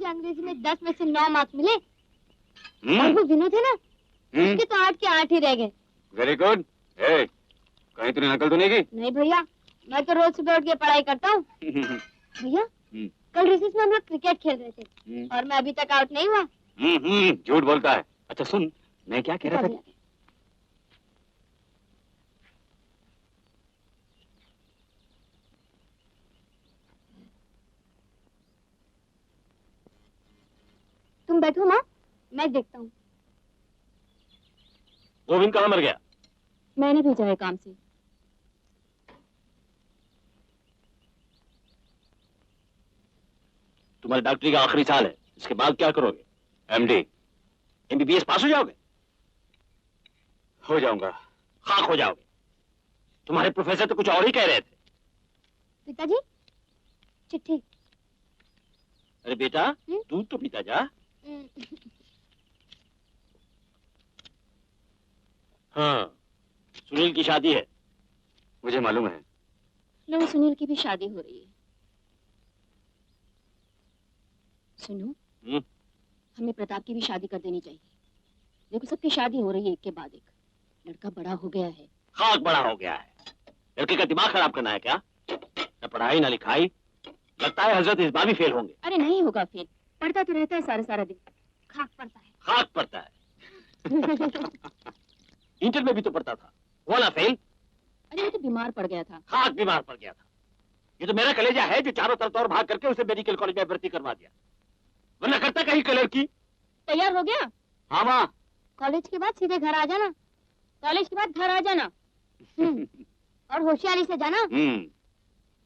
अंग्रेजी में 10 में से 9 मार्क्स मिले और वो विनोद है ना उसके तो 8 के 8 ही रह गए। Very good. कहीं तूने नकल तो नहीं की? नहीं भैया, मैं तो रोज सुबह उठ के पढ़ाई करता हूँ। भैया कल रिसेस में हम लोग क्रिकेट खेल रहे थे और मैं अभी तक आउट नहीं हुआ। झूठ बोलता है। अच्छा सुन, मैं क्या कह रहा था? तुम बैठो माँ, मैं देखता हूँ। गोविंद कहाँ मर गया? मैंने भेजा है काम से। तुम्हारी डॉक्टरी का आखिरी साल है, इसके बाद क्या करोगे? एमडी, एमबीबीएस पास हो जाओगे? हो जाऊंगा। खाक हो जाओगे। तुम्हारे प्रोफेसर तो कुछ और ही कह रहे थे। पिताजी, चिट्ठी। अरे बेटा, दूध तो पीता जा। हाँ, सुनील की शादी है। मुझे मालूम है। लो, सुनील की भी शादी हो रही है। सुनो, हमें प्रताप की भी शादी कर देनी चाहिए। देखो सबकी शादी हो रही है एक के बाद एक। लड़का बड़ा हो गया है। खाक बड़ा हो गया है। लड़के का दिमाग खराब करना है क्या? न पढ़ाई न लिखाई। लगता है हजरत इस बार भी फेल होंगे। अरे नहीं होगा फेल, पढ़ता तो रहता है सारा सारा दिन। खाक पड़ता है। खाक पड़ता है। इंटर में भी तो पढ़ता था, वो ना फेल। अरे वो तो बीमार पड़ गया था। खाक बीमार पड़ गया था। ये तो मेरा कलेजा है जो चारों तरफ और भाग करके उसे मेडिकल कॉलेज में भर्ती करवा दिया, वरना करता कहीं कलर की। तैयार हो गया? हाँ माँ। कॉलेज के बाद सीधे घर आ जाना। कॉलेज के बाद घर आ जाना। और होशियारी से जाना।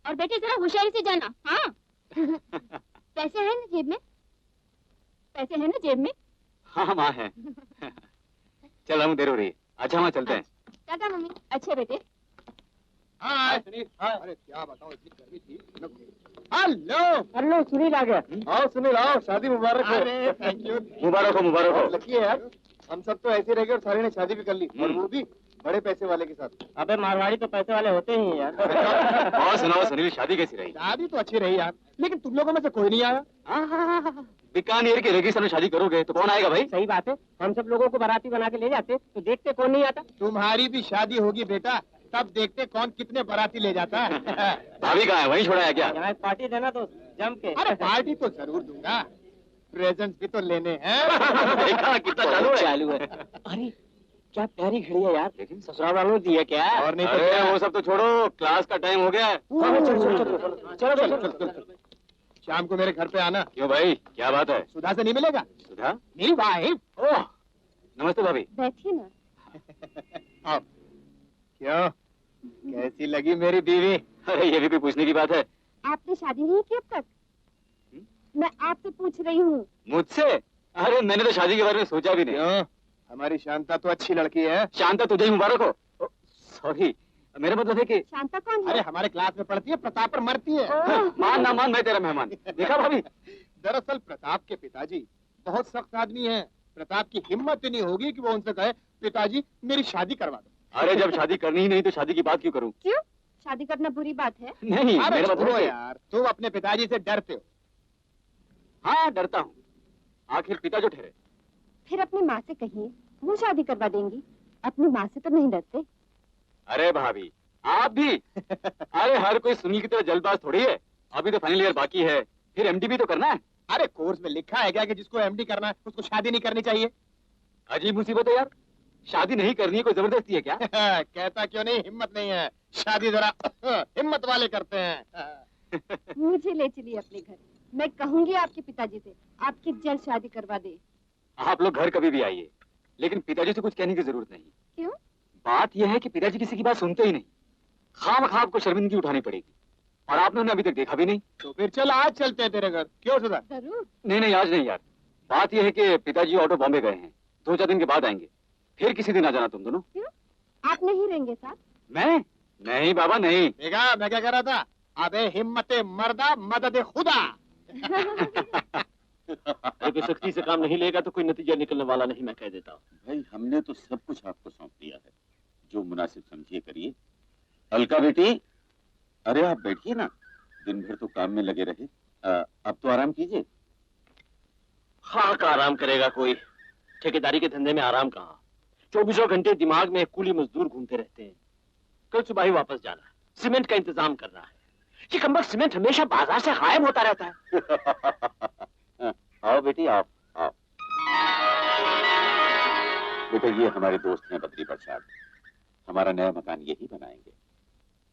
और बेटे जरा होशियारी से जाना। हाँ। पैसे हैं ना जेब में? पैसे हैं ना जेब में? हाँ माँ है। चल हम देर हो रही है। अच्छा माँ चलते हैं। टाटा मम्मी। अच्छे बेटे। हाँ सुनील। अरे क्या बताओ, इतनी गर्मी थी। हेलो हेलो, सुनील आ गया। आओ सुनील आओ, शादी मुबारक हो। अरे थैंक यू। मुबारक हो, मुबारक हो। लकी है यार, हम सब तो ऐसे रह गए और सारे ने शादी भी कर ली, और वो भी बड़े पैसे वाले के साथ। अबे मारवाड़ी तो पैसे वाले होते ही यार। और सुनाओ सुनील, शादी कैसी रही? शादी तो अच्छी रही यार, लेकिन तुम लोगों में से कोई नहीं आया। बीकानेर के रेगिस्तान में शादी करोगे तो कौन आएगा भाई? सही बात है, हम सब लोगों को बाराती बना के ले जाते तो देखते कौन नहीं आता। तुम्हारी भी शादी होगी बेटा, तब देखते कौन कितने बाराती ले जाता है। भाभी कहाँ है, वहीं छोड़ा है क्या? यहाँ पार्टी देना तो जम के। अरे पार्टी तो जरूर दूंगा, प्रेजेंट भी तो लेने हैं। देखा कितना चालू है। अरे क्या प्यारी घड़ी है यार, लेकिन ससुराल वालों ने दी है क्या? और नहीं तो अरे क्या? वो सब तो छोड़ो, क्लास का टाइम हो गया है। चलो शाम को मेरे घर पे आना। क्यों भाई, क्या बात है? सुधा से नहीं मिलेगा? सुधा? मेरी वाइफ। ओह नमस्ते भाभी। बैठिए ना। क्यों, कैसी लगी मेरी बीवी? अरे ये भी कोई पूछने की बात है? आपने शादी नहीं की अब तक? मैं आपसे पूछ रही हूँ। मुझसे? अरे मैंने तो शादी के बारे में सोचा भी नहीं। क्यों, हमारी शांता तो अच्छी लड़की है। शांता तुझे ही मुबारक हो। सॉरी, मेरा मतलब है कि शांता कौन अरे है? हमारे क्लास में पढ़ती है, प्रताप पर मरती है। ओह, मान ना मान मैं तेरा मेहमान। देखा भाभी? दरअसल प्रताप के पिताजी बहुत सख्त आदमी हैं। प्रताप की हिम्मत ही नहीं होगी कि वो उनसे कहे पिताजी मेरी शादी करवा दो। अरे जब शादी करनी ही नहीं तो शादी की बात क्यों करूं? क्यों? शादी करना बुरी बात है? नहीं, अरे मेरा मतलब छोड़ो है कि- यार, तुम अपने पिताजी से डरते हो। हाँ डरता हूँ, आखिर पिता जो ठहरे। फिर अपनी माँ से कहिए, वो शादी करवा देंगी। अपनी माँ से तो नहीं डरते? अरे भाभी आप भी अरे हर कोई सुनील की तरह जल्दबाज थोड़ी है। अभी तो फाइनल ईयर बाकी है, फिर एमडी भी तो करना है। अरे कोर्स में लिखा है क्या कि जिसको एमडी करना है उसको शादी नहीं करनी चाहिए? अजीब मुसीबत है यार, शादी नहीं करनी है, कोई जबरदस्ती है क्या? कहता क्यों नहीं, हिम्मत नहीं है। शादी जरा हिम्मत वाले करते हैं। मुझे ले चलिए अपने घर। मैं कहूंगी आपके पिताजी से आपकी जल्द शादी करवा दे। आप लोग घर कभी भी आइए, लेकिन पिताजी से कुछ कहने की जरूरत नहीं। क्यों? बात यह है कि पिताजी किसी की बात सुनते ही नहीं। खामखा आपको शर्मिंदगी उठानी पड़ेगी, और आपने उन्हें अभी तक देखा भी नहीं। तो फिर चल आज चलते हैं तेरे घर। क्यों सुधा? जरूर। नहीं नहीं आज नहीं यार, बात यह है कि पिताजी ऑटो बॉम्बे गए हैं, 2-4 दिन के बाद आएंगे। फिर किसी दिन आ जाना तुम दोनों। क्यों? आप नहीं रहेंगे साथ? मैं? नहीं बाबा नहीं। देखा मैं क्या कह रहा था? अबे हिम्मत मर्दा मदद खुदा। अरे कोई सख्ती से काम नहीं लेगा तो कोई नतीजा निकलने वाला नहीं, मैं कह देता हूँ। भाई हमने तो सब कुछ आपको सौंप दिया है, जो मुनासिब समझिए करिए। अलका बेटी, अरे आप बैठिए ना, दिन भर तो काम में लगे रहे। अब तो आराम कीजिए। हाँ का आराम करेगा कोई, ठेकेदारी के धंधे में आराम कहाँ। 24 घंटे दिमाग में कूली मजदूर घूमते रहते हैं। कल सुबह ही वापस जाना है, सीमेंट का इंतजाम करना है। ये कमबख्त सीमेंट हमेशा बाजार से गायब होता रहता है। आओ बेटी आओ आओ। बेटा ये हमारे दोस्त हैं बद्री प्रसाद, हमारा नया मकान यही बनाएंगे।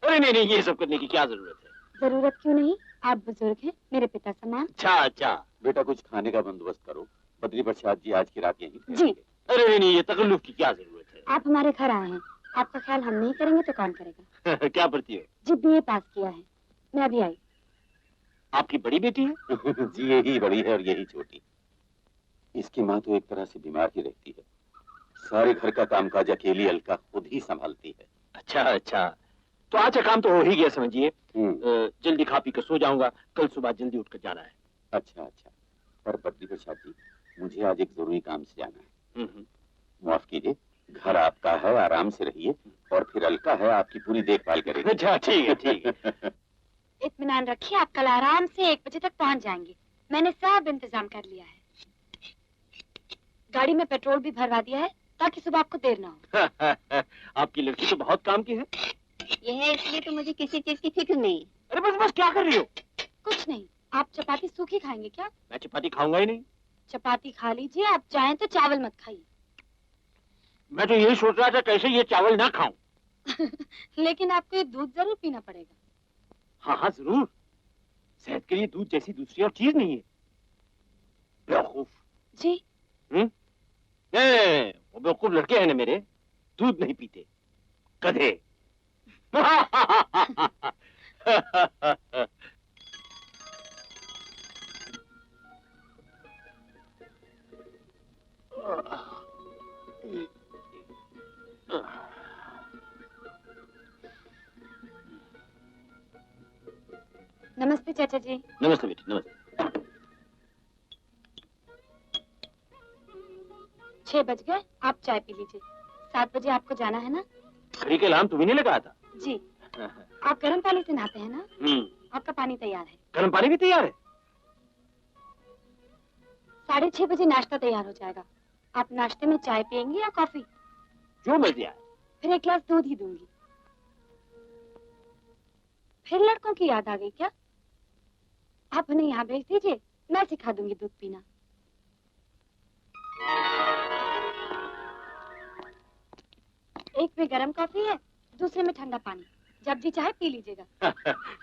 अरे नहीं नहीं, ये सब करने की क्या जरूरत है? जरूरत क्यों नहीं? आप बुजुर्ग हैं, मेरे पिता समान। अच्छा अच्छा। बेटा कुछ खाने का बंदोबस्त करो, बद्री प्रसाद जी आज की रात यहीं जी। ठहरेंगे। अरे नहीं नहीं, ये तकल्लुफ की क्या जरूरत है? आप हमारे घर आए हैं, आपका ख्याल हम नहीं करेंगे तो कौन करेगा? क्या पढ़ती हो? जी बीए पास किया है। मैं अभी आई। आपकी बड़ी बेटी है? जी यही बड़ी है और यही छोटी। इसकी माँ तो एक तरह से बीमार ही रहती है, सारे घर का कामकाज अकेली अलका खुद ही संभालती है। अच्छा अच्छा, तो आज का काम तो हो ही गया समझिए। जल्दी खा पी कर सो जाऊंगा, कल सुबह जल्दी उठकर जाना है। अच्छा अच्छा, पर बद्री प्रसाद जी मुझे आज एक जरूरी काम से जाना है। माफ कीजिए, घर आपका है, आराम से रहिए, और फिर अलका है आपकी पूरी देखभाल करेगी। अच्छा ठीक है ठीक है। इत्मीनान रखिए, आप कल आराम से 1 बजे तक पहुंच जाएंगे। मैंने सब इंतजाम कर लिया है। गाड़ी में पेट्रोल भी भरवा दिया है ताकि सुबह आपको देर ना हो। आपकी लड़की तो बहुत काम की है। ये है इसलिए तो मुझे किसी चीज की फिक्र नहीं। अरे बस बस क्या कर रही हो? कुछ नहीं। आप चपाती सूखी खाएंगे क्या? मैं चपाती खाऊंगा ही नहीं। चपाती खा लीजिए, आप चाहें तो चावल मत खाइए। मैं तो यही सोच रहा था कैसे ये चावल ना खाऊं। लेकिन आपको ये दूध जरूर पीना पड़ेगा। हाँ हाँ जरूर, सेहत के लिए दूध जैसी दूसरी और चीज नहीं है। बेवकूफ। जी। नहीं, वो बेवकूफ लड़के हैं ना मेरे, दूध नहीं पीते, गधे। नमस्ते चाचा जी। नमस्ते बेटी नमस्ते। 6 बज गए, आप चाय पी लीजिए। 7 बजे आपको जाना है ना? खड़ी के अलार्म तुम्ही नहीं लगाया था? जी। आप गर्म पानी से नहाते हैं ना? आपका पानी तैयार है। गर्म पानी भी तैयार है? 6:30 बजे नाश्ता तैयार हो जाएगा। आप नाश्ते में चाय पियेंगे या कॉफी? जो मर्जी आए। फिर 1 गिलास दूध ही दूंगी। फिर लड़कों की याद आ गई क्या? आप उन्हें यहाँ भेज दीजिए, मैं सिखा दूंगी दूध पीना। एक में गरम कॉफी है, दूसरे में ठंडा पानी। जब जी चाहे पी लीजिएगा।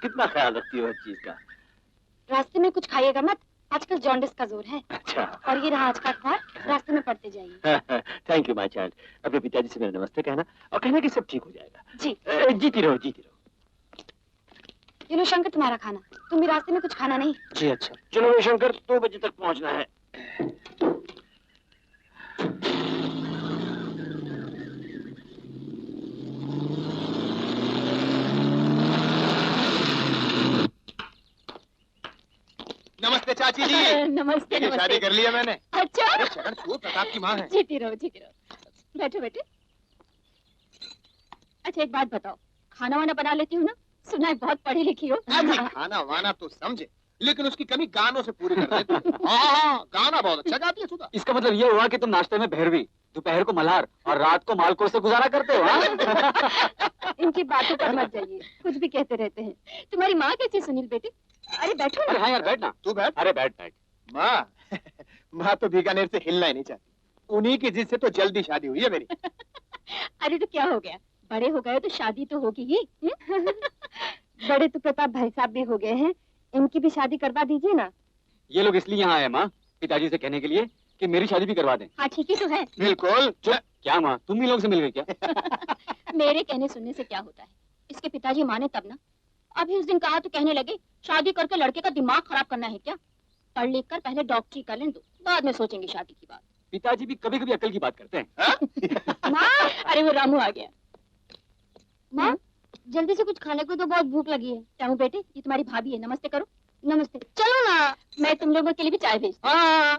कितना ख्याल रखती हो हर चीज का। रास्ते में कुछ खाइएगा मत, आजकल जॉन्डिस का जोर है। अच्छा। और ये रहा आज का अखबार, रास्ते में पढ़ते जाइए। Thank you my child. अपने पिताजी से मेरा नमस्ते कहना और कहना कि सब ठीक हो जाएगा। जी। जीती रहो जीती रहो। ये लो शंकर तुम्हारा खाना, तुम भी रास्ते में कुछ खाना नहीं। जी अच्छा। चलो रे शंकर, 2 बजे तक पहुंचना है। नमस्ते चाची जी। नमस्ते देखिए, शादी कर लिया मैंने। अच्छा अरे चरण छू, प्रताप की माँ है। जीती रहो जीती रहो। बैठो बेटे। अच्छा एक बात बताओ, खाना वाना बना लेती हूँ ना? सुना है बहुत पढ़ी लिखी हो। अभी खाना वाना तो समझे, लेकिन उसकी कमी गानों से पूरी कर देती है। हाँ, गाना बहुत अच्छा गाती है सुधा। इसका मतलब ये हुआ कि तुम नाश्ते में भैरवी, दोपहर को मल्हार और रात को मालकों से गुजारा करते हो, हाँ? इनकी बातों पर मत जाइए, कुछ भी कहते रहते हैं। तुम्हारी माँ कैसी सुनील बेटी? अरे बैठो अरे ना। हाँ यार बैठ ना। तू बैठ। अरे बैठ बैठ। माँ माँ तो बीकानेर से हिलना ही नहीं चाहती। उन्हीं की जिद से तो जल्दी शादी हुई है मेरी। अरे तो क्या हो गया, बड़े हो गए तो शादी तो होगी ही। बड़े तो प्रताप भाई साहब भी हो गए हैं, इनकी भी शादी करवा दीजिए ना। ये लोग इसलिए यहाँ आए माँ, पिताजी से कहने के लिए कि मेरी शादी भी करवा दें। हाँ ठीक ही तो है। बिल्कुल। क्या माँ, तुम ही लोग से मिल गई क्या? मेरे कहने सुनने से क्या होता है, इसके पिताजी माने तब ना। अभी उस दिन कहा तो कहने लगे शादी करके लड़के का दिमाग खराब करना है क्या? पढ़ लिख कर पहले डॉक्टरी कर लें, दो बाद में सोचेंगे शादी की बात। पिताजी भी कभी कभी अक्ल की बात करते हैं। माँ, अरे वो रामू आ गया। माँ जल्दी से कुछ खाने को तो, बहुत भूख लगी है। रामू बेटे, ये तुम्हारी भाभी है, नमस्ते करो। नमस्ते। चलो ना, मैं तुम लोगों के लिए भी चाय भेजती हाँ,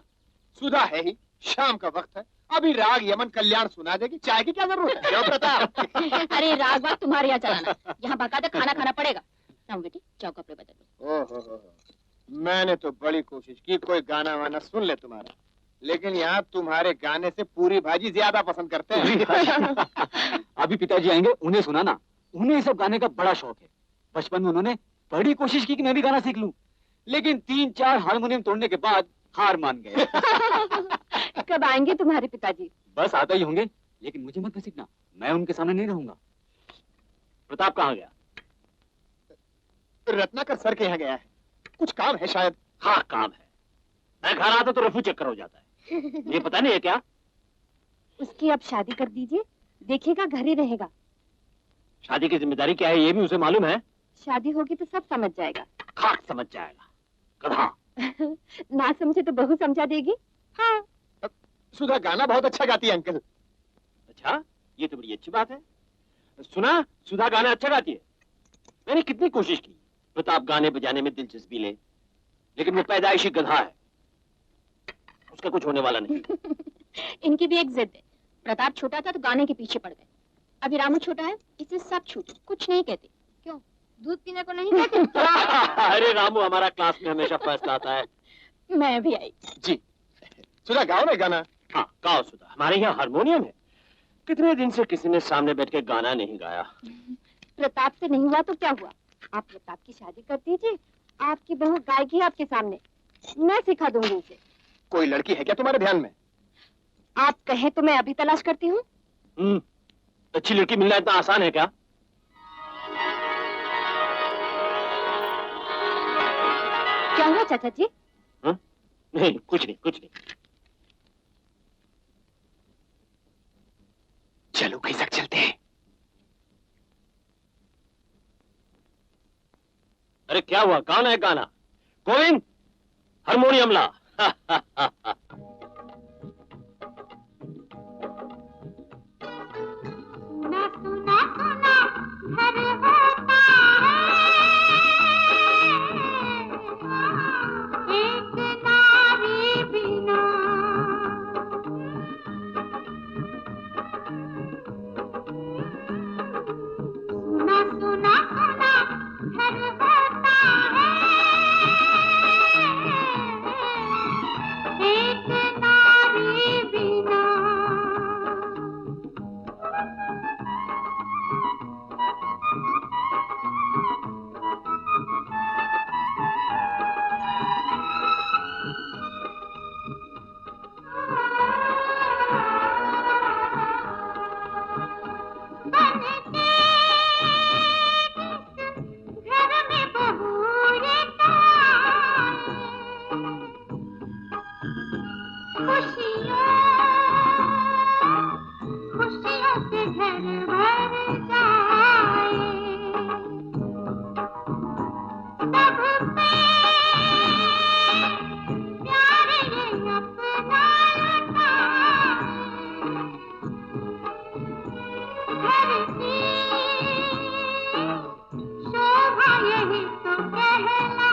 सुधा है ही, शाम का वक्त है, अभी राग यमन कल्याण सुना देगी, चाय की क्या जरूरत है? क्यों प्रताप? हूँ। अरे राग बाग तुम्हारे यहाँ चलाना, यहाँ बाकायदा खाना खाना पड़ेगा। रामू बेटी जाओ कपड़े बदल लो। ओहो, मैंने तो बड़ी कोशिश की कोई गाना वाना सुन ले तुम्हारा, लेकिन यहाँ तुम्हारे गाने से पूरी भाजी ज्यादा पसंद करते हैं। अभी पिताजी आएंगे, उन्हें सुनाना। उन्हें ये सब गाने का बड़ा शौक है। बचपन में उन्होंने बड़ी कोशिश की कि मैं भी गाना सीख लूं, लेकिन 3-4 हारमोनियम तोड़ने के बाद हार मान गए। कब आएंगे तुम्हारे पिताजी? बस आते ही होंगे, लेकिन मुझे मत घसीटना, मैं उनके सामने नहीं रहूंगा। प्रताप कहाँ गया? रत्नाकर सर के यहाँ गया है, कुछ काम है शायद। हाँ काम है। मैं घर आता तो रफू चक्कर हो जाता है। ये पता नहीं है क्या? उसकी अब शादी कर दीजिए, देखिएगा घर ही रहेगा। शादी की जिम्मेदारी क्या है ये भी उसे मालूम है। शादी होगी तो सब समझ जाएगा। खाक समझ जाएगा, गधा। ना समझे तो बहू समझा देगी। हाँ सुधा गाना बहुत अच्छा गाती है अंकल। अच्छा, ये तो बड़ी अच्छी बात है। सुना, सुधा गाना अच्छा गाती है। मैंने कितनी कोशिश की प्रताप गाने बजाने में दिलचस्पी ले, लेकिन वो पैदाइशी गधा है, उसका कुछ होने वाला नहीं। इनकी भी एक जिद है। प्रताप छोटा था तो गाने के पीछे पड़ गए, अभी रामू छोटा है, इसे सब छूटे, कुछ नहीं कहते। क्यों, दूध पीने को नहीं कहते? अरे रामू हमारा क्लास में हमेशा फर्स्ट आता है। मैं भी आई। जी, सुधा गाओ ना गाना। हाँ गाओ सुधा, हमारे यहाँ हारमोनियम है। कितने दिन से किसी ने सामने बैठ के गाना नहीं गाया। प्रताप से नहीं हुआ तो क्या हुआ, आप प्रताप की शादी कर दीजिए, आपकी बहू गाएगी आपके सामने, मैं सिखा दूंगी उसे। कोई लड़की है क्या तुम्हारे ध्यान में? आप कहें तो मैं अभी तलाश करती हूँ। अच्छी लड़की मिलना इतना आसान है क्या? क्या हुआ चाचा जी? नहीं कुछ नहीं, कुछ नहीं। चलो खिसक चलते हैं। अरे क्या हुआ, कौन है गाना? गोविंद, हारमोनियम ला। सुना सुना घर होता है एक नारी बिना, सुना सुना सुना घर होता है एक नारी बिना। शोभा यही तो कहलाए।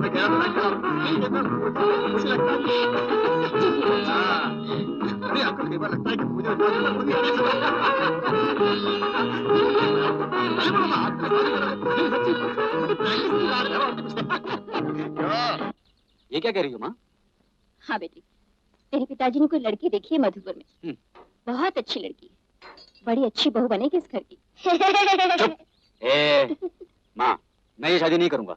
मैं कह रहा था कि मुझे लगता है अरे आपको कई बार लगता है कि मुझे ये क्या कह रही हो माँ? हाँ बेटी, तेरे पिताजी ने कोई लड़की देखी है मधुपुर में। बहुत अच्छी लड़की है, बड़ी अच्छी बहू बनेगी इस घर की। चुप। ए, माँ, मैं ये शादी नहीं करूंगा।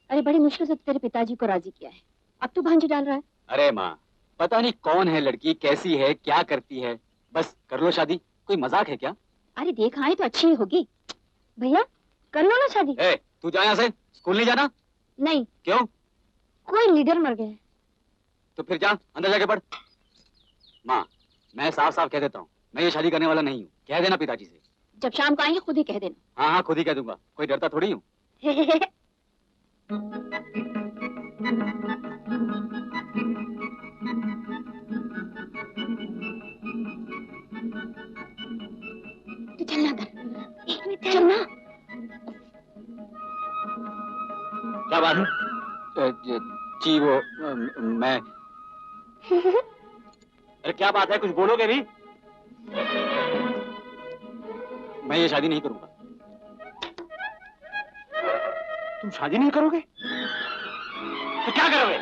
अरे बड़ी मुश्किल से तेरे पिताजी को राजी किया है, अब तू भांजी डाल रहा है। अरे माँ, पता नहीं कौन है लड़की, कैसी है, क्या करती है, बस कर लो शादी। कोई मजाक है क्या? अरे देख आए तो अच्छी ही होगी। भैया कर लो ना शादी। ए, तू जा यहाँ से, स्कूल नहीं जाना? नहीं। क्यों? कोई लीडर मर गया है। तो फिर जा, अंदर जाके पढ़। माँ, मैं साफ साफ कह देता हूँ, मैं ये शादी करने वाला नहीं हूँ। कह देना पिताजी से। जब शाम को आएंगे खुद ही कह देना। हाँ हाँ, खुद ही कह दूंगा, कोई डरता थोड़ी हूँ। तू चलना अंदर, एक मिनट चलना। क्या बात है? जी वो मैं अरे क्या बात है, कुछ बोलोगे भी? मैं ये शादी नहीं करूंगा। तुम शादी नहीं करोगे? तो क्या करोगे?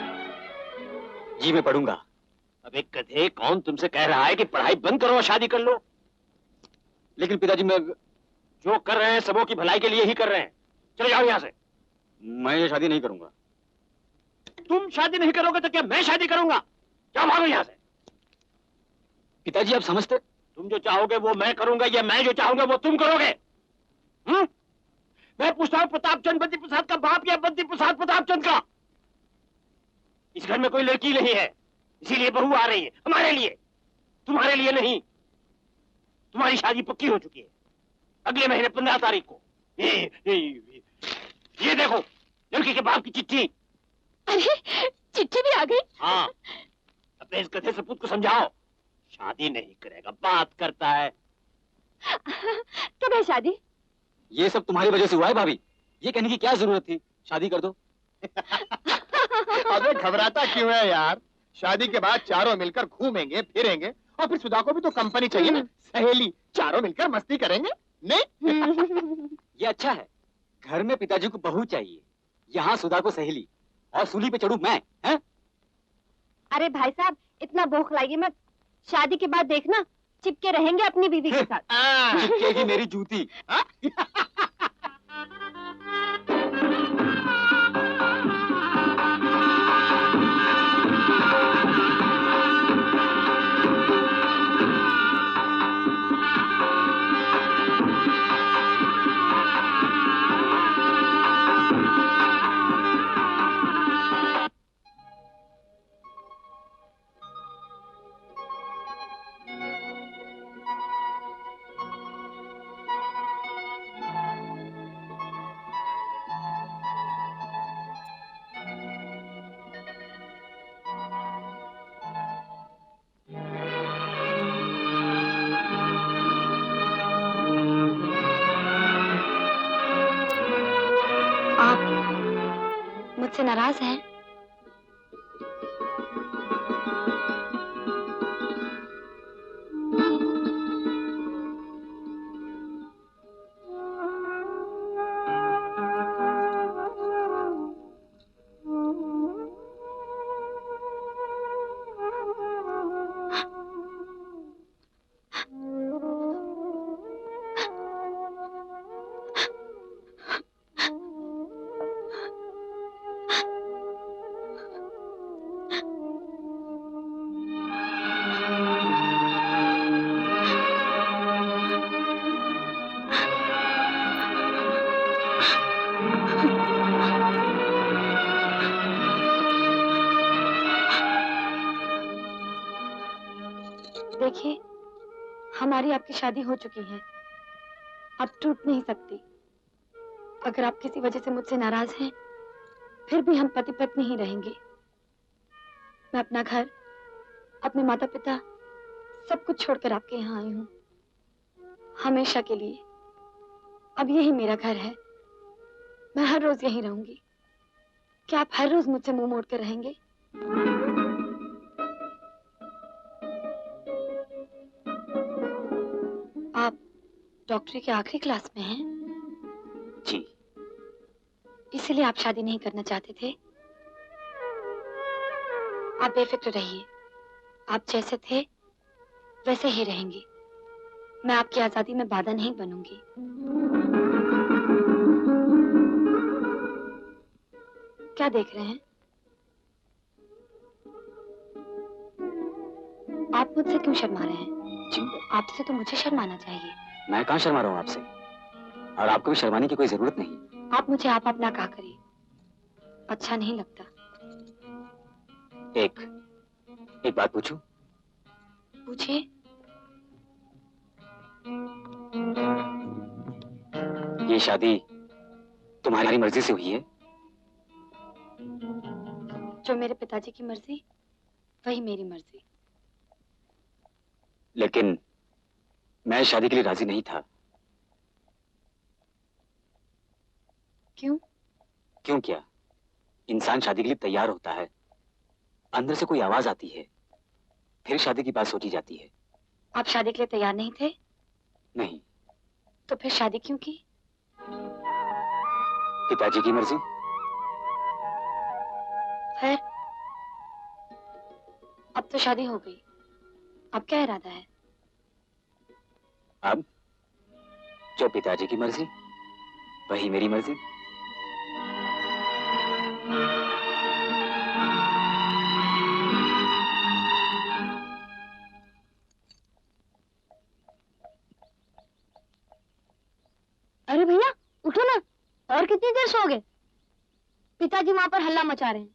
जी मैं पढ़ूंगा। अब एक गधे, कौन तुमसे कह रहा है कि पढ़ाई बंद करो और शादी कर लो? लेकिन पिताजी मैं जो कर रहे हैं सबों की भलाई के लिए ही कर रहे हैं। चले जाओ यहाँ से। मैं ये शादी नहीं करूंगा। तुम शादी नहीं करोगे तो क्या मैं शादी करूंगा? जाओ भागो यहाँ से। पिताजी आप समझते? तुम जो चाहोगे वो मैं करूंगा या मैं जो चाहूंगा वो तुम करोगे? मैं पूछता हूँ प्रताप चंद बद्री प्रसाद का बाप या बद्री प्रसाद प्रताप चंद का? इस घर में कोई लड़की नहीं है, इसीलिए बहू आ रही है हमारे लिए, तुम्हारे लिए नहीं। तुम्हारी शादी पक्की हो चुकी है अगले महीने 15 तारीख को। ये देखो लड़की के बाप की चिट्ठी। अरे चिट्ठी भी आ गई? हाँ, अपने इस गधे सपूत को समझाओ, शादी नहीं करेगा, बात करता है। कब है शादी? ये सब तुम्हारी वजह से हुआ है भाभी, ये कहने की क्या जरूरत थी? शादी कर दो। अबे घबराता क्यों है यार? शादी के बाद चारों मिलकर घूमेंगे फिरेंगे और फिर सुधा को भी तो कंपनी चाहिए ना, सहेली, चारों मिलकर मस्ती करेंगे। नहीं? ये अच्छा है, घर में पिताजी को बहू चाहिए, यहाँ सुधा को सहेली, और सूली पे चढ़ू मैं, हैं? अरे भाई साहब इतना बौखलाइए मत, शादी के बाद देखना चिपके रहेंगे अपनी बीवी के साथ। चिपकेगी मेरी जूती। मुझसे नाराज हैं? देखिए, हमारी आपकी शादी हो चुकी है, अब टूट नहीं सकती। अगर आप किसी वजह से मुझसे नाराज हैं, फिर भी हम पति पत्नी ही रहेंगे। मैं अपना घर, अपने माता पिता, सब कुछ छोड़कर आपके यहाँ आई हूँ, हमेशा के लिए। अब यही मेरा घर है, मैं हर रोज यहीं रहूंगी। क्या आप हर रोज मुझसे मुंह मोड़ कर रहेंगे? आप डॉक्टरी के आखिरी क्लास में हैं? जी। इसीलिए आप शादी नहीं करना चाहते थे? आप बेफिक्र रहिए, आप जैसे थे वैसे ही रहेंगे। मैं आपकी आजादी में बाधा नहीं बनूंगी। क्या देख रहे हैं? आप मुझसे क्यों शर्मा रहे हैं? जी, आपसे तो मुझे शर्माना चाहिए। मैं कहाँ शर्मा रहा हूँ आपसे, और आपको भी शर्माने की कोई जरूरत नहीं। आप मुझे आप अपना कहा करिए, अच्छा नहीं लगता। एक बात पूछूं? पूछिए। ये शादी तुम्हारी मर्जी से हुई है? जो मेरे पिताजी की मर्जी, वही मेरी मर्जी। लेकिन मैं इस शादी के लिए राजी नहीं था। क्यों? क्यों क्या? इंसान शादी के लिए तैयार होता है, अंदर से कोई आवाज आती है, फिर शादी की बात सोची जाती है। आप शादी के लिए तैयार नहीं थे? नहीं। तो फिर शादी क्यों की? पिताजी की मर्जी। खैर, अब तो शादी हो गई, अब क्या इरादा है? अब जो पिताजी की मर्जी वही मेरी मर्जी। अरे भैया उठो ना, और कितनी देर सोओगे? पिताजी वहां पर हल्ला मचा रहे हैं।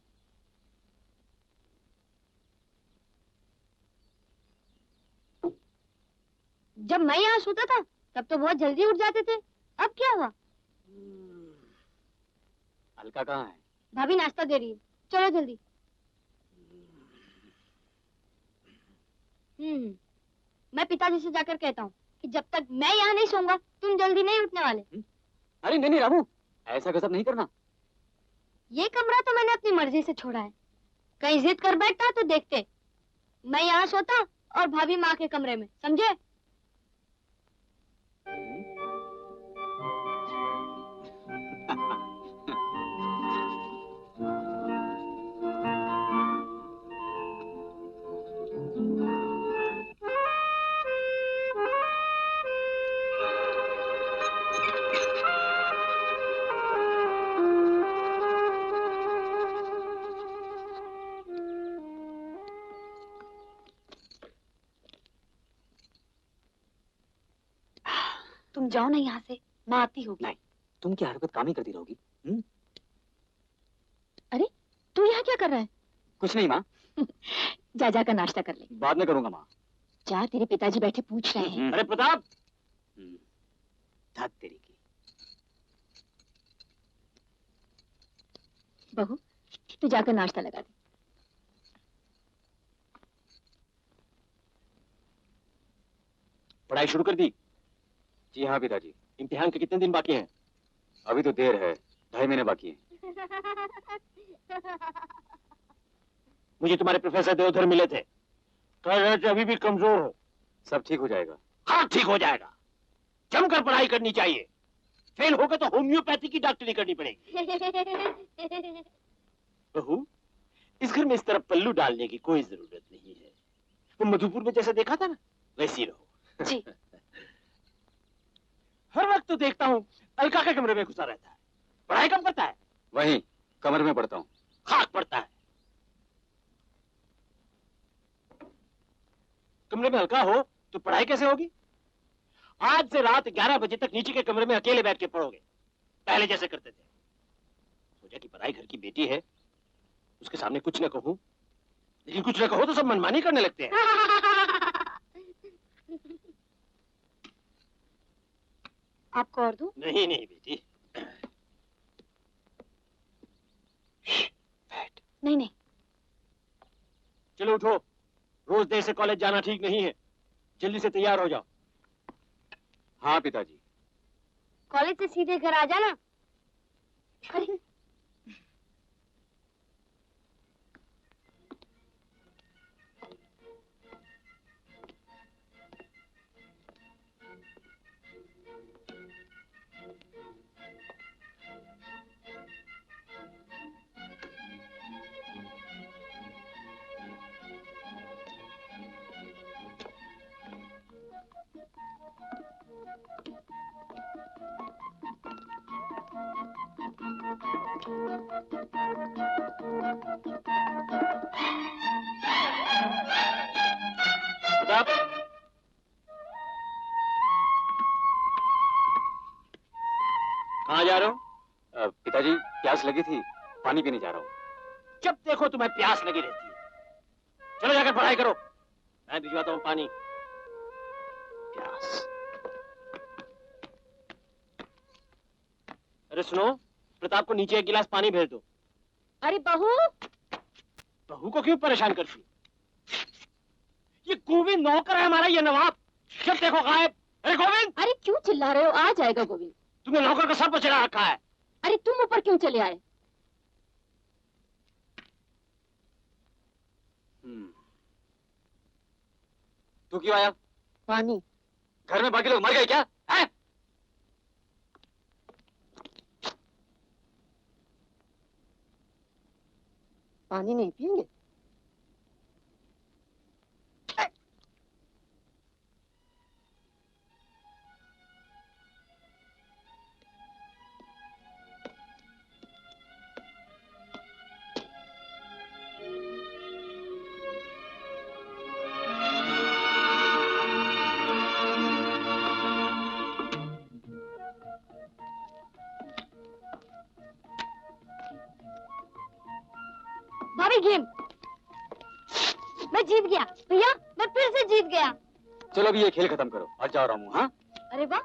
जब मैं यहाँ सोता था तब तो बहुत जल्दी उठ जाते थे, अब क्या हुआ? अलका कहाँ है? भाभी नाश्ता दे रही है, चलो जल्दी। मैं पिताजी से जाकर कहता हूँ कि जब तक मैं यहाँ नहीं सोऊंगा तुम जल्दी नहीं उठने वाले। अरे नहीं रामू, ऐसा गजब नहीं करना। ये कमरा तो मैंने अपनी मर्जी से छोड़ा है, कहीं जिद कर बैठता तो देखते। मैं यहाँ सोता और भाभी माँ के कमरे में, समझे? तुम जाओ ना यहाँ से, माँ आती होगी। नहीं, तुम क्या हरकत काम ही करती रहोगी? अरे तू यहाँ क्या कर रहा है? कुछ नहीं माँ। जा जाकर नाश्ता कर ले। बाद में करूंगा माँ। जा, तेरे पिताजी बैठे पूछ रहे हैं। अरे प्रताप, धत तेरी की। बहू, तू जाकर नाश्ता लगा दे। पढ़ाई शुरू कर दी? जी हाँ पिताजी। इम्तिहान के कितने दिन बाकी हैं? अभी तो देर है, 2.5 महीने बाकी हैं। मुझे तुम्हारे प्रोफेसर देवधर मिले थे, कह रहे थे अभी भी कमजोर हो। सब ठीक हो जाएगा। हाँ ठीक हो जाएगा, जमकर पढ़ाई करनी चाहिए। फेल हो गए तो होम्योपैथी की डॉक्टरी करनी पड़ेगी। बहू, इस घर में इस तरह पल्लू डालने की कोई जरूरत नहीं है। वो मधुपुर में जैसा देखा था ना, वैसी रहो। जी। हर वक्त तो देखता हूँ अलका के कमरे में घुसा रहता है, पढ़ाई कम करता है। वहीं कमरे में पढ़ता हूँ। खाक पड़ता है। कमरे में हल्का हो तो पढ़ाई कैसे होगी? आज से रात 11 बजे तक नीचे के कमरे में अकेले बैठ के पढ़ोगे, पहले जैसे करते थे। सोचा कि पढ़ाई घर की बेटी है, उसके सामने कुछ न कहूं, लेकिन कुछ न कहो तो सब मनमानी करने लगते हैं। आपको और दूं? नहीं नहीं बेटी। नहीं नहीं, चलो उठो, रोज देर से कॉलेज जाना ठीक नहीं है, जल्दी से तैयार हो जाओ। हाँ पिताजी। कॉलेज से सीधे घर आ जाना। अरे प्रताप, कहाँ जा रहे हो? पिताजी प्यास लगी थी, पानी पीने जा रहा हूँ। जब देखो तुम्हें प्यास लगी रहती है। चलो जाकर पढ़ाई करो, मैं भिजवाता हूँ पानी। प्यास। अरे सुनो, प्रताप को नीचे एक गिलास पानी भेज दो। अरे बहू, बहू को क्यों परेशान करती? ये गोविंद नौकर है हमारा, ये नवाब। जब देखो गायब। अरे गोविंद! अरे क्यों चिल्ला रहे हो? आ जाएगा गोविंद। तुमने नौकर का सर पर चढ़ा रखा है। अरे तुम ऊपर क्यों चले आए? तू क्यों आया? पानी। घर में बाकी लोग मर गए क्या? है? पानी नहीं पिएंगे? भाभी गेम, मैं जीत गया भैया, मैं फिर से जीत गया। चलो अभी ये खेल खत्म करो और जा रहा हूँ। हाँ अरे वाह,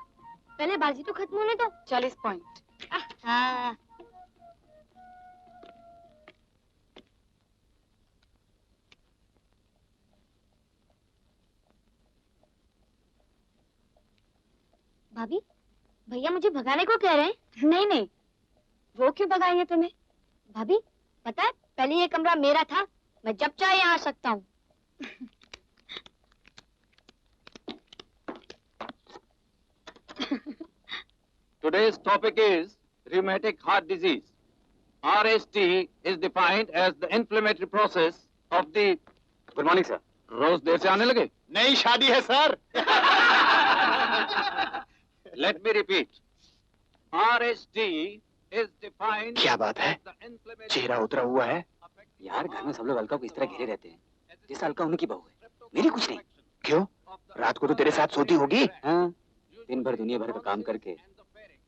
पहले बाजी तो खत्म होने दो। 40 पॉइंट। हाँ। भाभी, भैया मुझे भगाने को कह रहे हैं। नहीं नहीं, वो क्यों भगाएंगे तुम्हें? भाभी पता है, पहले ये कमरा मेरा था, मैं जब चाहे यहाँ आ सकता हूँ। Today's topic is rheumatic heart disease. RSD is defined as the inflammatory process of the... good morning sir. रोज देर से आने लगे? नई शादी है sir. Let me repeat. RSD is defined क्या बात है? as the inflammatory चेहरा उतरा हुआ है। यार घर में सब लोग अलका को इस तरह घेरे रहते हैं जैसे अलका उन्हीं की बहू है, मेरी कुछ नहीं। क्यों? रात को तो तेरे साथ सोती होगी। हाँ, दिन भर दुनिया भर का काम करके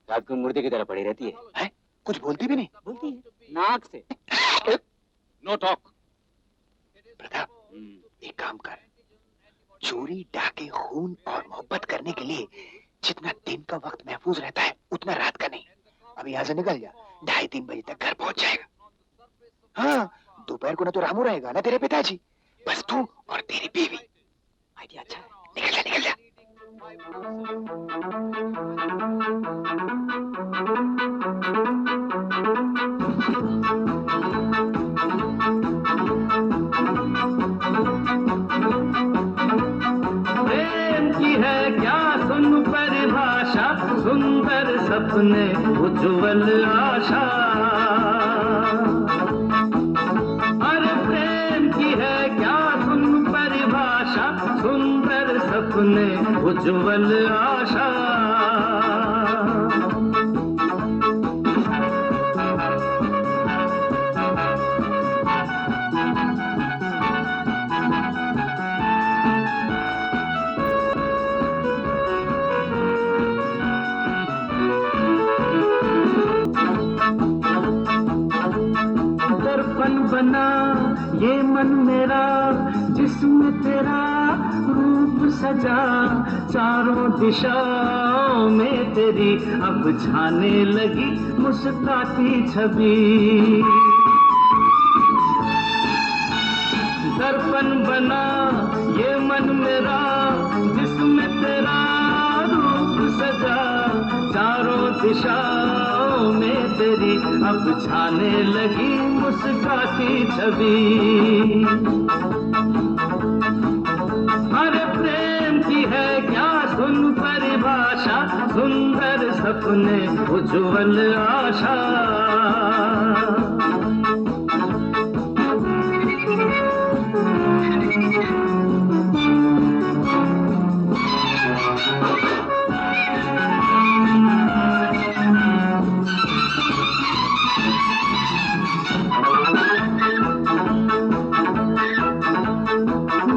रात को मुर्दे की तरह पड़ी रहती है। कुछ बोलती भी नहीं। बोलती है नाक से। No talk. प्रताप, एक काम कर, चोरी डाके खून और मोहब्बत करने के लिए जितना दिन का वक्त महफूज रहता है उतना रात का नहीं। अभी यहाँ से निकल जा, 2:30-3 बजे तक घर पहुंच जाएगा। हाँ, दोपहर को ना तो रामू रहेगा ना तेरे पिताजी, बस तू और तेरी बीवी। आइडिया अच्छा है। निकल जा, निकल जा। प्रेम की है क्या सुन परिभाषा, सुंदर सपने उज्जवल आशा। अरे प्रेम की है क्या सुन परिभाषा, सुंदर सपने उज्जवल आशा। दर्पण बना ये मन मेरा, जिसमें तेरा रूप सजा, चारों दिशाओं में तेरी अब छाने लगी मुस्कुराती छवि। दर्पण बना ये मन मेरा जिसमें तेरा रूप सजा, चारों दिशाओं में तेरी अब छाने लगी मुस्काती छवि। अरे प्रेम की है क्या सुन परिभाषा, सुंदर सपने उज्जवल आशा।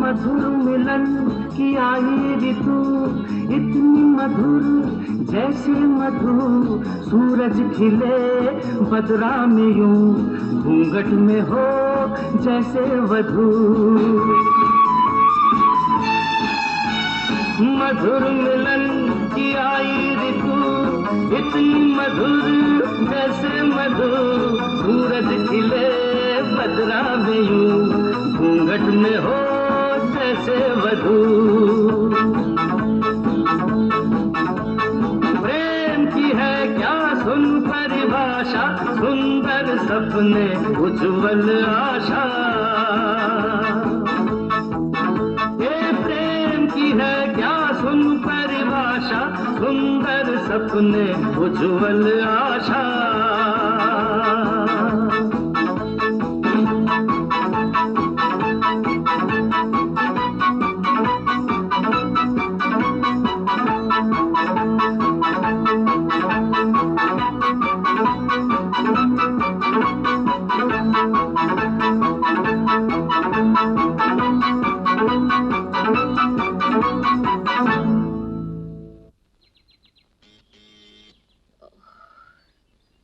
मधुर मिलन की आई ऋतु इतनी मधुर जैसे मधु, सूरज खिले बदरा में यूं घूंघट में हो जैसे वधू। मधुर मिलन की आई ऋतु इतनी मधुर जैसे मधु, सूरज खिले बदरा में यूं घूंघट में हो जैसे वधू। प्रेम की है क्या सुन परिभाषा, सुंदर सपने उज्जवल आशा। ये प्रेम की है क्या सुन परिभाषा, सुंदर सपने उज्जवल आशा।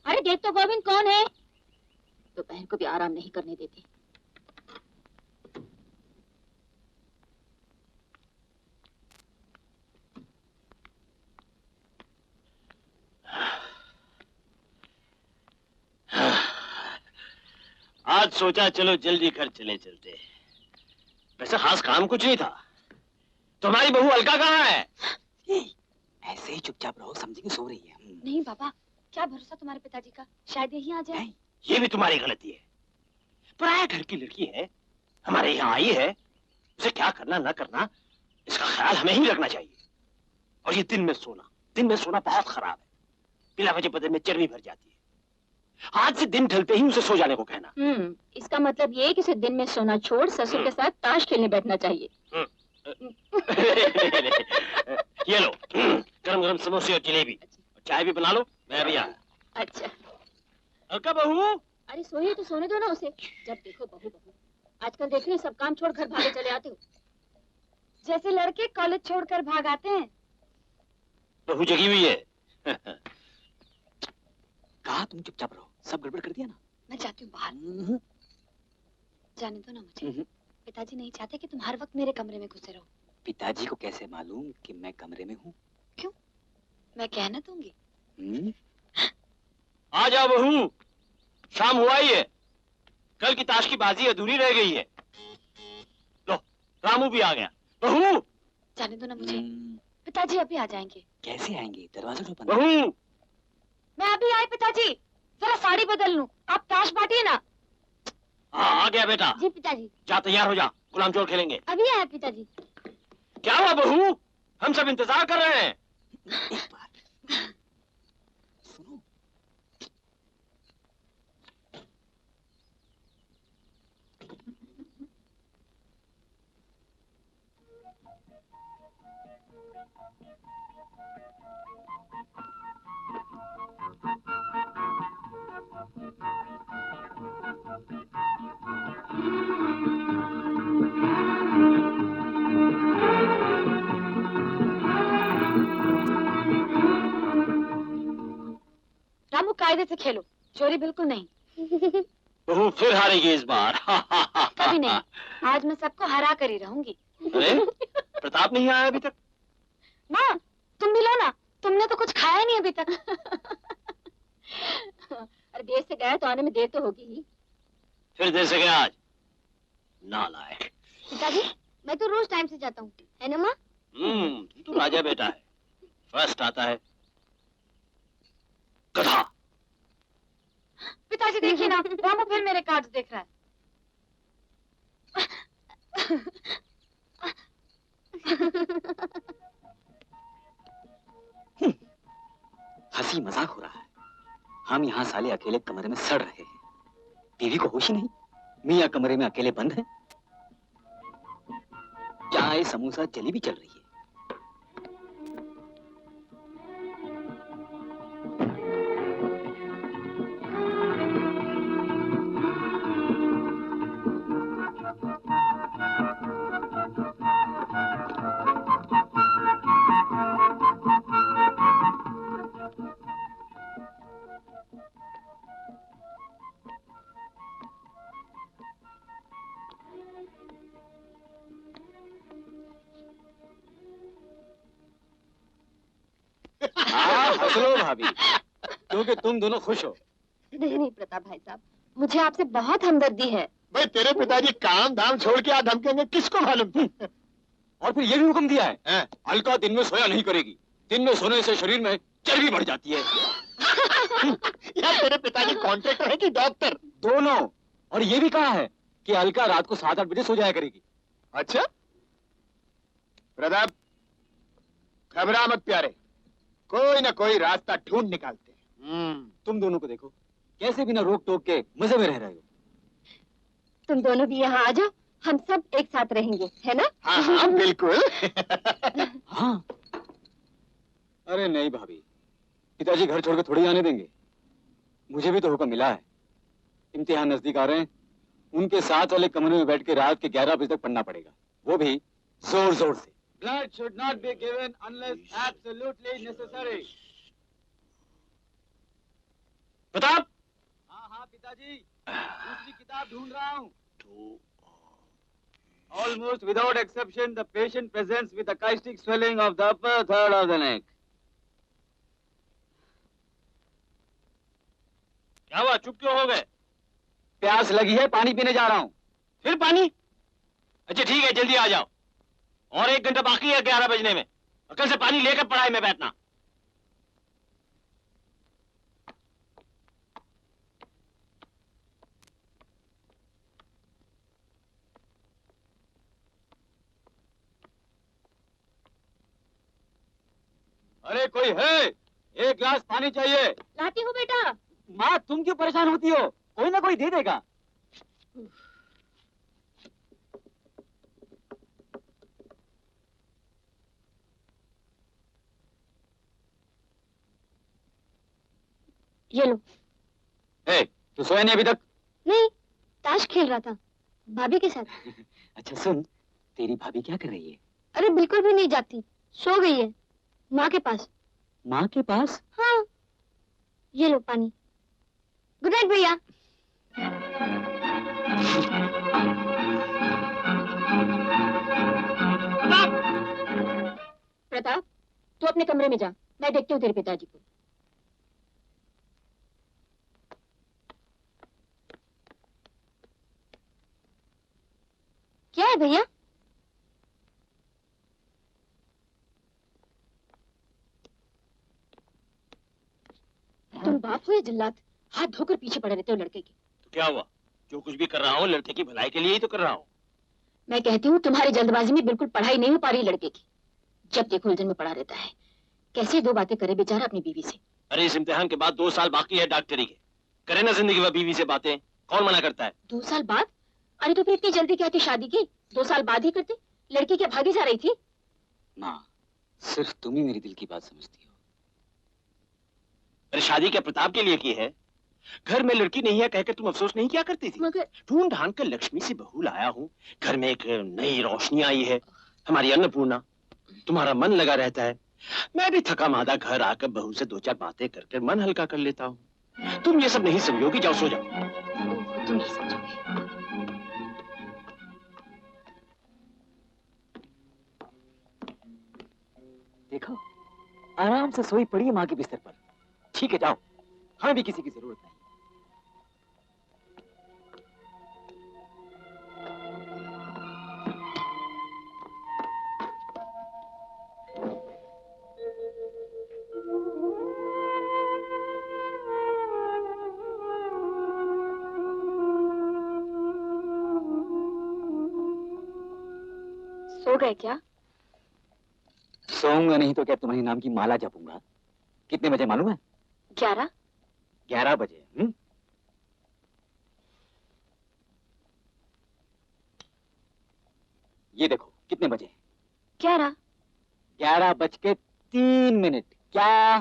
अरे देख तो गोविंद कौन है? दोपहर को भी आराम नहीं करने देते। आज सोचा चलो जल्दी घर चले चलते। वैसे खास काम कुछ नहीं था। तुम्हारी बहू अलका कहाँ है? ऐसे ही चुपचाप रहो, समझेंगे सो रही है। नहीं बाबा, क्या भरोसा तुम्हारे पिताजी का, शायद यही आ जाए। ये भी तुम्हारी गलती है। पराया घर की लड़की है, हमारे यहाँ आई है, उसे क्या करना ना करना इसका ख्याल हमें ही रखना चाहिए। और ये दिन में सोना बहुत खराब है। बिना वजह बदन में चर्बी भर जाती है। आज से दिन ढलते ही उसे सो जाने को कहना। इसका मतलब ये है कि उसे दिन में सोना छोड़ ससुर के साथ ताश खेलने बैठना चाहिए। ये लो गरम गरम समोसे और जलेबी, चाय भी बना लो, मैं अभी आया। अच्छा। अलका बहू। अरे सोइए तो सोने दो ना उसे। जब देखो बहू बहू। आजकल देख रहे सब काम छोड़ घर भागे चले आते हो। जैसे लड़के कॉलेज छोड़कर भाग आते हैं। बहू जगी हुई है। कहा तुम चुपचाप रहो, सब गड़बड़ कर दिया ना। मैं जाती हूँ बाहर। जाने दो ना मुझे। पिताजी नहीं चाहते कि तुम हर वक्त मेरे कमरे में घुसे रहो। पिताजी को कैसे मालूम कि मैं कमरे में हूँ? क्यों? मैं कहना दूंगी। आ जाओ बहू, शाम हुआ ही है। कल की ताश की बाजी अधूरी रह गई है। लो रामू भी आ गया। बहू जाने दो ना मुझे। पिताजी अभी आ जाएंगे। कैसे आएंगे? दरवाजा ओपन। बहू मैं अभी आई पिताजी, जरा साड़ी बदल लूं। आप ताश बांटिए ना। हाँ आ गया बेटा। जी पिताजी। जा तैयार हो जा, गुलाम चोर खेलेंगे। अभी आया पिताजी। क्या हुआ बहू? हम सब इंतजार कर रहे हैं। एक बात सुनो। रामू कायदे से खेलो, चोरी बिल्कुल नहीं। बहू फिर हारेगी इस बार। कभी नहीं, आज मैं सबको हरा कर ही रहूंगी। अरे प्रताप नहीं आया अभी तक? माँ तुम भी लो ना, तुमने तो कुछ खाया नहीं अभी तक। अरे देर से गया तो आने में देर तो होगी ही। फिर देर से गया आज, नालायक। पिताजी, मैं तो रोज टाइम से जाता हूँ, है ना माँ? तू तो राजा बेटा है, फर्स्ट आता है। गधा। पिताजी देखिए ना, रामू फिर मेरे कार्ड्स देख रहा है। हंसी मजाक हो रहा है। हम यहाँ साले अकेले कमरे में सड़ रहे हैं। बीवी को होश ही नहीं। मियाँ कमरे में अकेले बंद है। चाय समोसा जलेबी चल रही है। हंस लो भाभी, क्योंकि तुम दोनों खुश हो। नहीं नहीं प्रताप भाई साहब, मुझे आपसे बहुत हमदर्दी है। भाई तेरे पिताजी काम धाम छोड़ के आज धमकेंगे, किसको मालूम? और फिर ये भी हुक्म दिया है, अलका दिन में सोया नहीं करेगी। दिन में सोने से शरीर में चर्बी बढ़ जाती है। यार तेरे पिताजी कॉन्ट्रैक्टर है कि डॉक्टर? दोनों। और ये भी कहा है कि अलका रात को 7-8 बजे सो जाया करेगी। अच्छा प्रताप, घबरा मत प्यारे, कोई ना कोई रास्ता ढूंढ निकालते हैं। तुम दोनों को देखो, कैसे बिना रोक टोक के मजे में रह रहे हो। तुम दोनों भी यहाँ आ जाओ, हम सब एक साथ रहेंगे, है ना? हाँ हाँ बिल्कुल। हाँ। अरे नहीं भाभी, पिताजी घर छोड़ के थोड़ी आने देंगे। मुझे भी तो हुक्म मिला है, इम्तिहान नजदीक आ रहे हैं, उनके साथ वाले कमरे में बैठ के रात के 11 बजे तक पढ़ना पड़ेगा, वो भी जोर जोर से। Blood should not be given unless absolutely necessary. Pratap. हाँ हाँ पिताजी, दूसरी किताब ढूंढ रहा हूँ। Almost without exception, the patient presents with a kystic swelling of the upper third of the neck. क्या हुआ, चुप क्यों हो गए? प्यास लगी है, पानी पीने जा रहा हूँ। फिर पानी? अच्छा ठीक है, जल्दी आ जाओ। और 1 घंटा बाकी है 11 बजने में, और कल से पानी लेकर पढ़ाई में बैठना। अरे कोई है? 1 गिलास पानी चाहिए। लाती हूँ बेटा। माँ तुम क्यों परेशान होती हो? कोई ना कोई दे देगा। ये लो। तू सोया नहीं अभी तक? नहीं, ताश खेल रहा था भाभी के साथ। अच्छा सुन, तेरी भाभी क्या कर रही है? अरे बिल्कुल भी नहीं जागती, सो गई है माँ के पास। माँ के पास? हाँ, ये लो पानी। गुड नाइट भैया। प्रताप, तू अपने कमरे में जा, मैं देखती हूँ तेरे पिताजी को। क्या है भैया? तुम बाप हो या जल्लाद, हाथ धोकर पीछे पड़े रहते हो लड़के के। तो क्या हुआ, जो कुछ भी कर रहा हूँ लड़के की भलाई के लिए ही तो कर रहा हूँ। मैं कहती हूँ तुम्हारी जल्दबाजी में बिल्कुल पढ़ाई नहीं हो पा रही लड़के की। जब देखो उलझन में पड़ा रहता है। कैसे 2 बातें करे बेचारा अपनी बीवी से। अरे इस इम्तिहान के बाद 2 साल बाकी है डॉक्टरी के, करे ना जिंदगी भर बीवी से बातें, कौन मना करता है? 2 साल बाद? अरे तो फिर इतनी जल्दी क्या थी शादी की? 2 साल बाद ही करते। लड़की क्या भागी जा रही थी? माँ, सिर्फ तुम ही मेरी दिल की बात समझती हो। अरे शादी क्या प्रताप के लिए की है? घर में लड़की नहीं है कहकर तुम अफसोस नहीं किया करती थी? मगर ढूंढ ढांड कर लक्ष्मी से बहू लाया हूँ, घर में एक नई रोशनी आई है, हमारी अन्नपूर्णा। तुम्हारा मन लगा रहता है, मैं भी थका मादा घर आकर बहू से 2-4 बातें करके मन हल्का कर लेता हूँ। तुम ये सब नहीं समझोगी, जाओ सो जाओ। तुम नहीं समझोगे। देखो, आराम से सोई पड़ी है माँ के बिस्तर पर। ठीक है जाओ, हमें भी किसी की जरूरत नहीं। सो गए क्या? सोऊंगा नहीं तो क्या तुम्हारे नाम की माला जपूंगा। कितने बजे मालूम है? 11? 11 बजे। ये देखो कितने बजे? 11? 11:03। क्या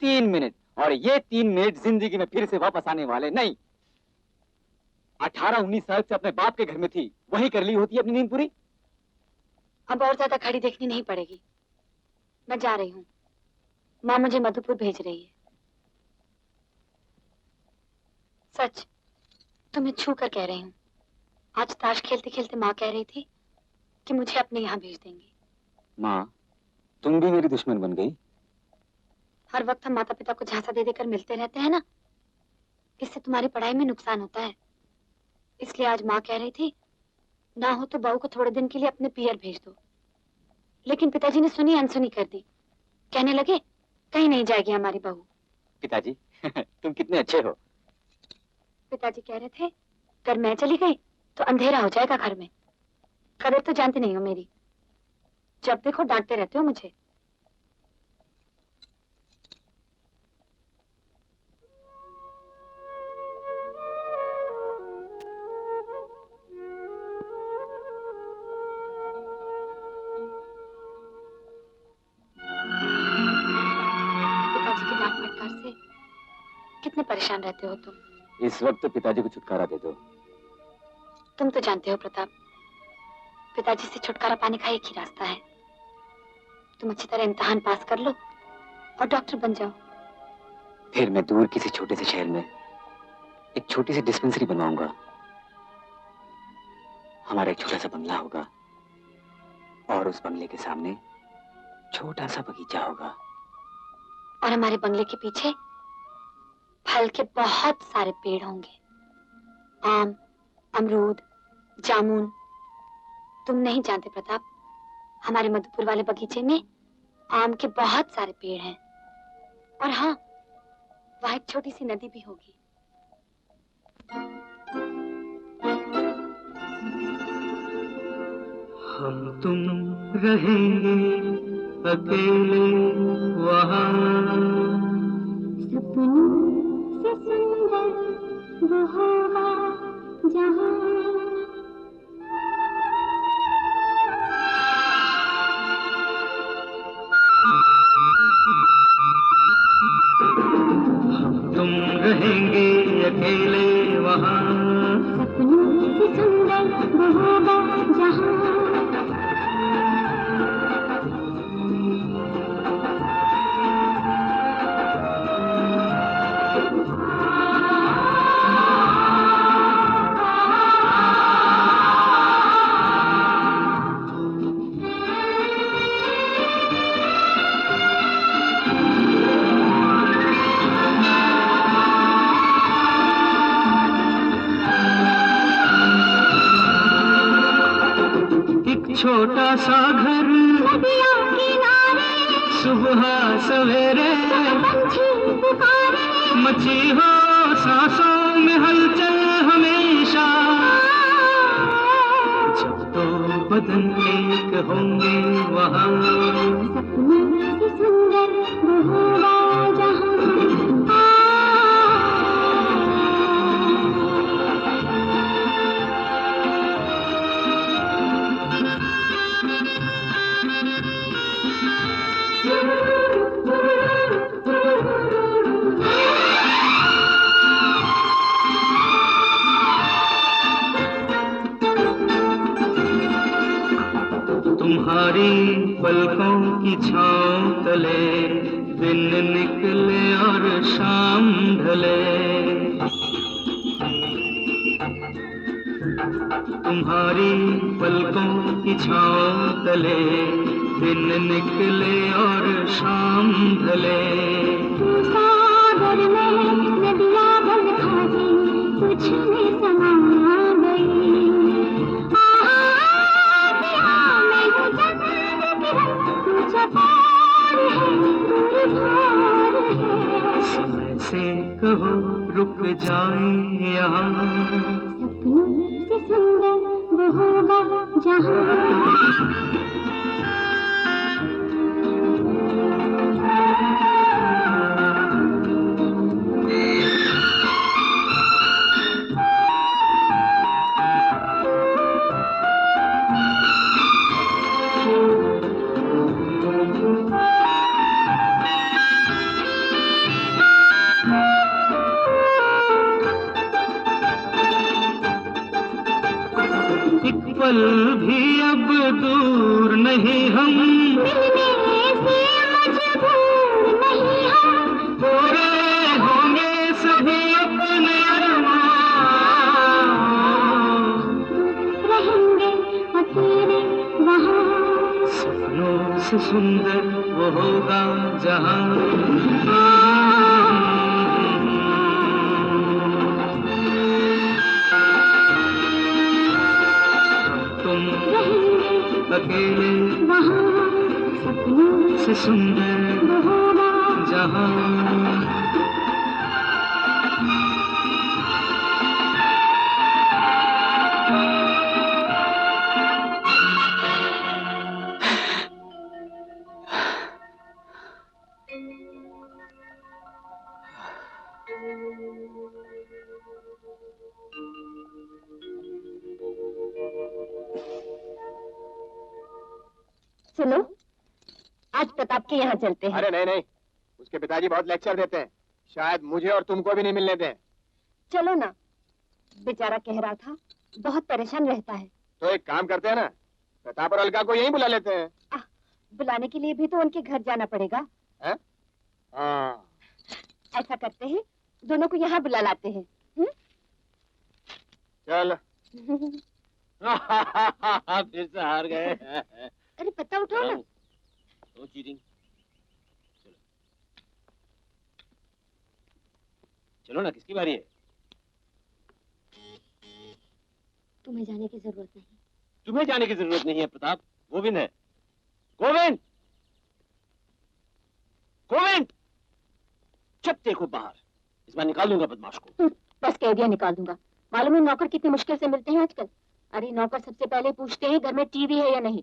3 मिनट? और ये 3 मिनट जिंदगी में फिर से वापस आने वाले नहीं। 18-19 साल से अपने बाप के घर में थी, वहीं कर ली होती अपनी नींद पूरी। अब और ज्यादा खड़ी देखनी नहीं पड़ेगी। मैं जा रही हूँ। माँ मुझे मधुपुर भेज रही है। सच, तुम्हें छू कर कह रही हूँ। आज ताश खेलते खेलते माँ कह रही थी कि मुझे अपने यहाँ भेज देंगी। माँ, तुम भी मेरी दुश्मन बन गई। हर वक्त हम माता पिता को झांसा दे देकर मिलते रहते हैं ना, इससे तुम्हारी पढ़ाई में नुकसान होता है। इसलिए आज माँ कह रही थी, ना हो तो बहू को थोड़े दिन के लिए अपने पियर भेज दो। लेकिन पिताजी ने सुनी अनसुनी कर दी। कहने लगे कहीं नहीं जाएगी हमारी बहू। पिताजी तुम कितने अच्छे हो। पिताजी कह रहे थे अगर मैं चली गई तो अंधेरा हो जाएगा घर में। कदर तो जानते नहीं हो मेरी, जब देखो डांटते रहते हो मुझे। पिताजी की डांट फटकार से कितने परेशान रहते हो तुम। इस वक्त तो पिताजी को छुटकारा दे दो। तुम तो जानते हो प्रताप, पिताजी से छुटकारा पाने का एक ही रास्ता है। तुम अच्छी तरह इम्तिहान पास कर लो और डॉक्टर बन जाओ। फिर मैं दूर किसी छोटे से शहर में एक छोटी सी डिस्पेंसरी बनवाऊंगा। हमारा एक छोटा सा बंगला होगा और उस बंगले के सामने छोटा सा बगीचा होगा। और हमारे बंगले के पीछे फल के बहुत सारे पेड़ होंगे। आम, अमरूद, जामुन। तुम नहीं जानते प्रताप, हमारे मधुपुर वाले बगीचे में आम के बहुत सारे पेड़ हैं। और हाँ, वहां एक छोटी सी नदी भी होगी। हम तुम रहेंगे अकेले वहाँ, सपनों से सुंदर वो होगा जहाँ। तुम रहेंगे अकेले वहाँ, सपनों से सुंदर वो होगा जहाँ। छोटा सा घर नदियों किनारे, सुबह सवेरे मची हो सांसों में हलचल हमेशा। जब तो बदन एक होंगे वहाँ, सपनों से सुंदर वो होगा जहाँ। तुम्हारी पलकों की छाँव तले दिन निकले और शाम ढले। तुम्हारी पलकों की छाँव तले दिन निकले और शाम ढले। सागर में नदियाँ बन खाती तुझ में समा गई। मैं हूँ चंद्र किरण, तू चकोर है, दूर भार है। समय से कहो रुक जाए यहाँ, सपनों से सुंदर वो होगा जहाँ। एक पल भी अब दूर नहीं हम, मिलने से मजबूर नहीं हम, पूरे होंगे सभी अपने अरमान, रहेंगे अकेले वहाँ, सपनों से सुंदर वो होगा जहां। तुम रहेंगे अकेले वहाँ, सपनों से सुंदर वो होगा जहां। सुनो, आज प्रताप के यहाँ चलते हैं। अरे नहीं नहीं, उसके पिताजी बहुत लेक्चर देते हैं, शायद मुझे और तुमको भी नहीं मिलने दें। चलो ना, बेचारा कह रहा था बहुत परेशान रहता है। तो एक काम करते हैं ना, प्रताप और अलका को यहीं बुला लेते हैं। बुलाने के लिए भी तो उनके घर जाना पड़ेगा। हैं? हाँ। ऐसा करते हैं, दोनों को यहाँ बुला लाते हैं। चल। फिर से हार गए। अरे पत्ता उठाओ ना। No cheating. चलो ना, किसकी बारी है? तुम्हें जाने की जरूरत नहीं। तुम्हें जाने की जरूरत नहीं है प्रताप, गोविंद है। गोविंद, गोविंद, जब देखो बाहर। इस बार निकाल दूंगा बदमाश को। बस कह दिया निकाल दूंगा। मालूम है नौकर कितनी मुश्किल से मिलते हैं आजकल। अरे नौकर सबसे पहले पूछते हैं घर में टीवी है या नहीं।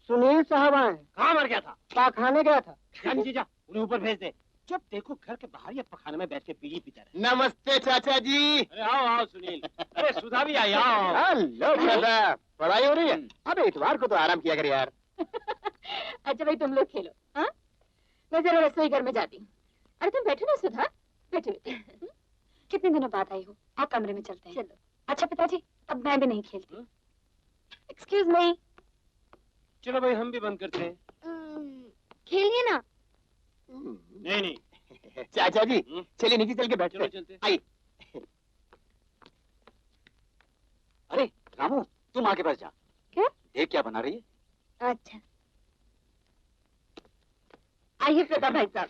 सुनील साहब आए। कहाँ मर गया था? पाखाने गया था। जीजा, उन्हें ऊपर भेज दे। जब देखो घर के बाहर या पखाने में बैठ के बीड़ी पीता रहे। नमस्ते चाचा जी। अरे आओ आओ सुनील। अरे सुधा भी आई, आओ। हेलो दादा, पढ़ाई हो रही है? अबे इतवार को तो आराम किया कर यार। अच्छा भाई तुम लोग खेलो। हाँ, मैं जरा रसोई घर में जाती हूँ। अरे तुम बैठो ना सुधा, बैठो बेटे। कितने दिनों बाद आई हो, आओ कमरे में चलते हैं। चलो। अच्छा पिताजी, अब मैं भी नहीं खेलती। Excuse me. चलो भाई, हम भी बंद करते हैं। खेलिए ना। नहीं नहीं। चाचा जी चलिए नीचे चल के बैठते चलो हैं। चलते। आइए। अरे रामू, तुम आगे बढ़ जा। क्या? देख क्या बना रही है। अच्छा, आइए प्रताप भाई साहब,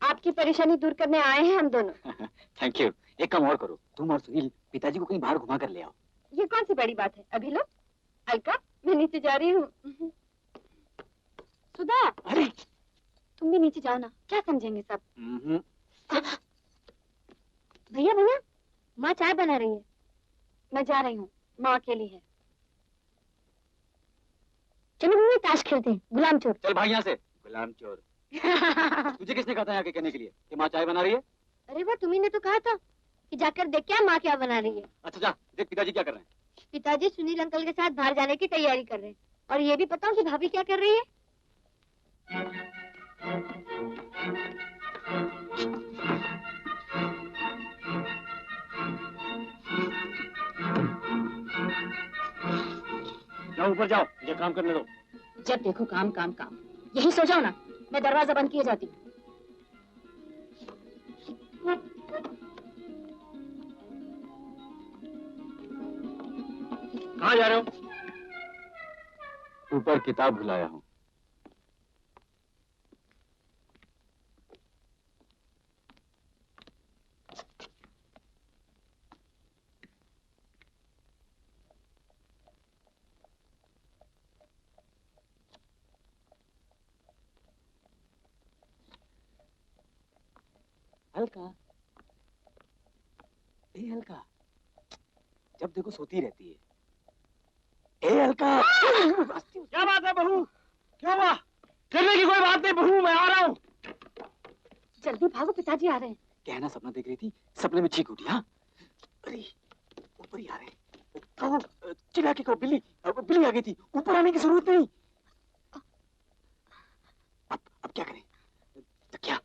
आपकी परेशानी दूर करने आए हैं हम दोनों। Thank you. एक काम और करो, तुम और सुनील पिताजी को कहीं बाहर घुमा कर ले आओ। ये कौन सी बड़ी बात है। अभी लो। अलका, मैं नीचे जा रही हूँ। सुधा, अरे तुम भी नीचे जाओ ना, क्या समझेंगे सब। भैया भैया, माँ चाय बना रही है। मैं जा रही हूँ, माँ अकेली है। चलो भैया ताश खेलते हैं, गुलाम चोर। चल भाग यहाँ से, गुलाम चोर। तुझे किसने कहा था यहाँ के कहने के लिए कि माँ चाय बना रही है? अरे वाह, तुम्ही ने तो कहा था कि जाकर देख क्या माँ क्या बना रही है। अच्छा जा, देख पिताजी क्या कर रहे हैं। पिताजी सुनील अंकल के साथ बाहर जाने की तैयारी कर रहे हैं। और ये भी पता हूँ कि भाभी क्या कर रही है। जाओ ऊपर जाओ, मुझे काम करने दो। जब देखो काम काम काम, यही सो जाओ ना। मैं दरवाजा बंद किए जाती हूँ। कहाँ जा रहे हो? ऊपर किताब भुलाया हूँ। हल्का, ए हल्का, जब देखो सोती रहती है। ए अलका, क्या बात है बहू? क्या हुआ? करने की कोई बात नहीं बहू, मैं आ रहा हूँ। जल्दी भागो, पिताजी आ रहे हैं। कहना सपना देख रही थी, सपने में चीख उठी। हाँ, अरे ऊपर ही आ रहे हैं। कहो, चिल्ला के कहो, बिल्ली बिल्ली आ गई थी, ऊपर आने की जरूरत नहीं। अब क्या करें? क्या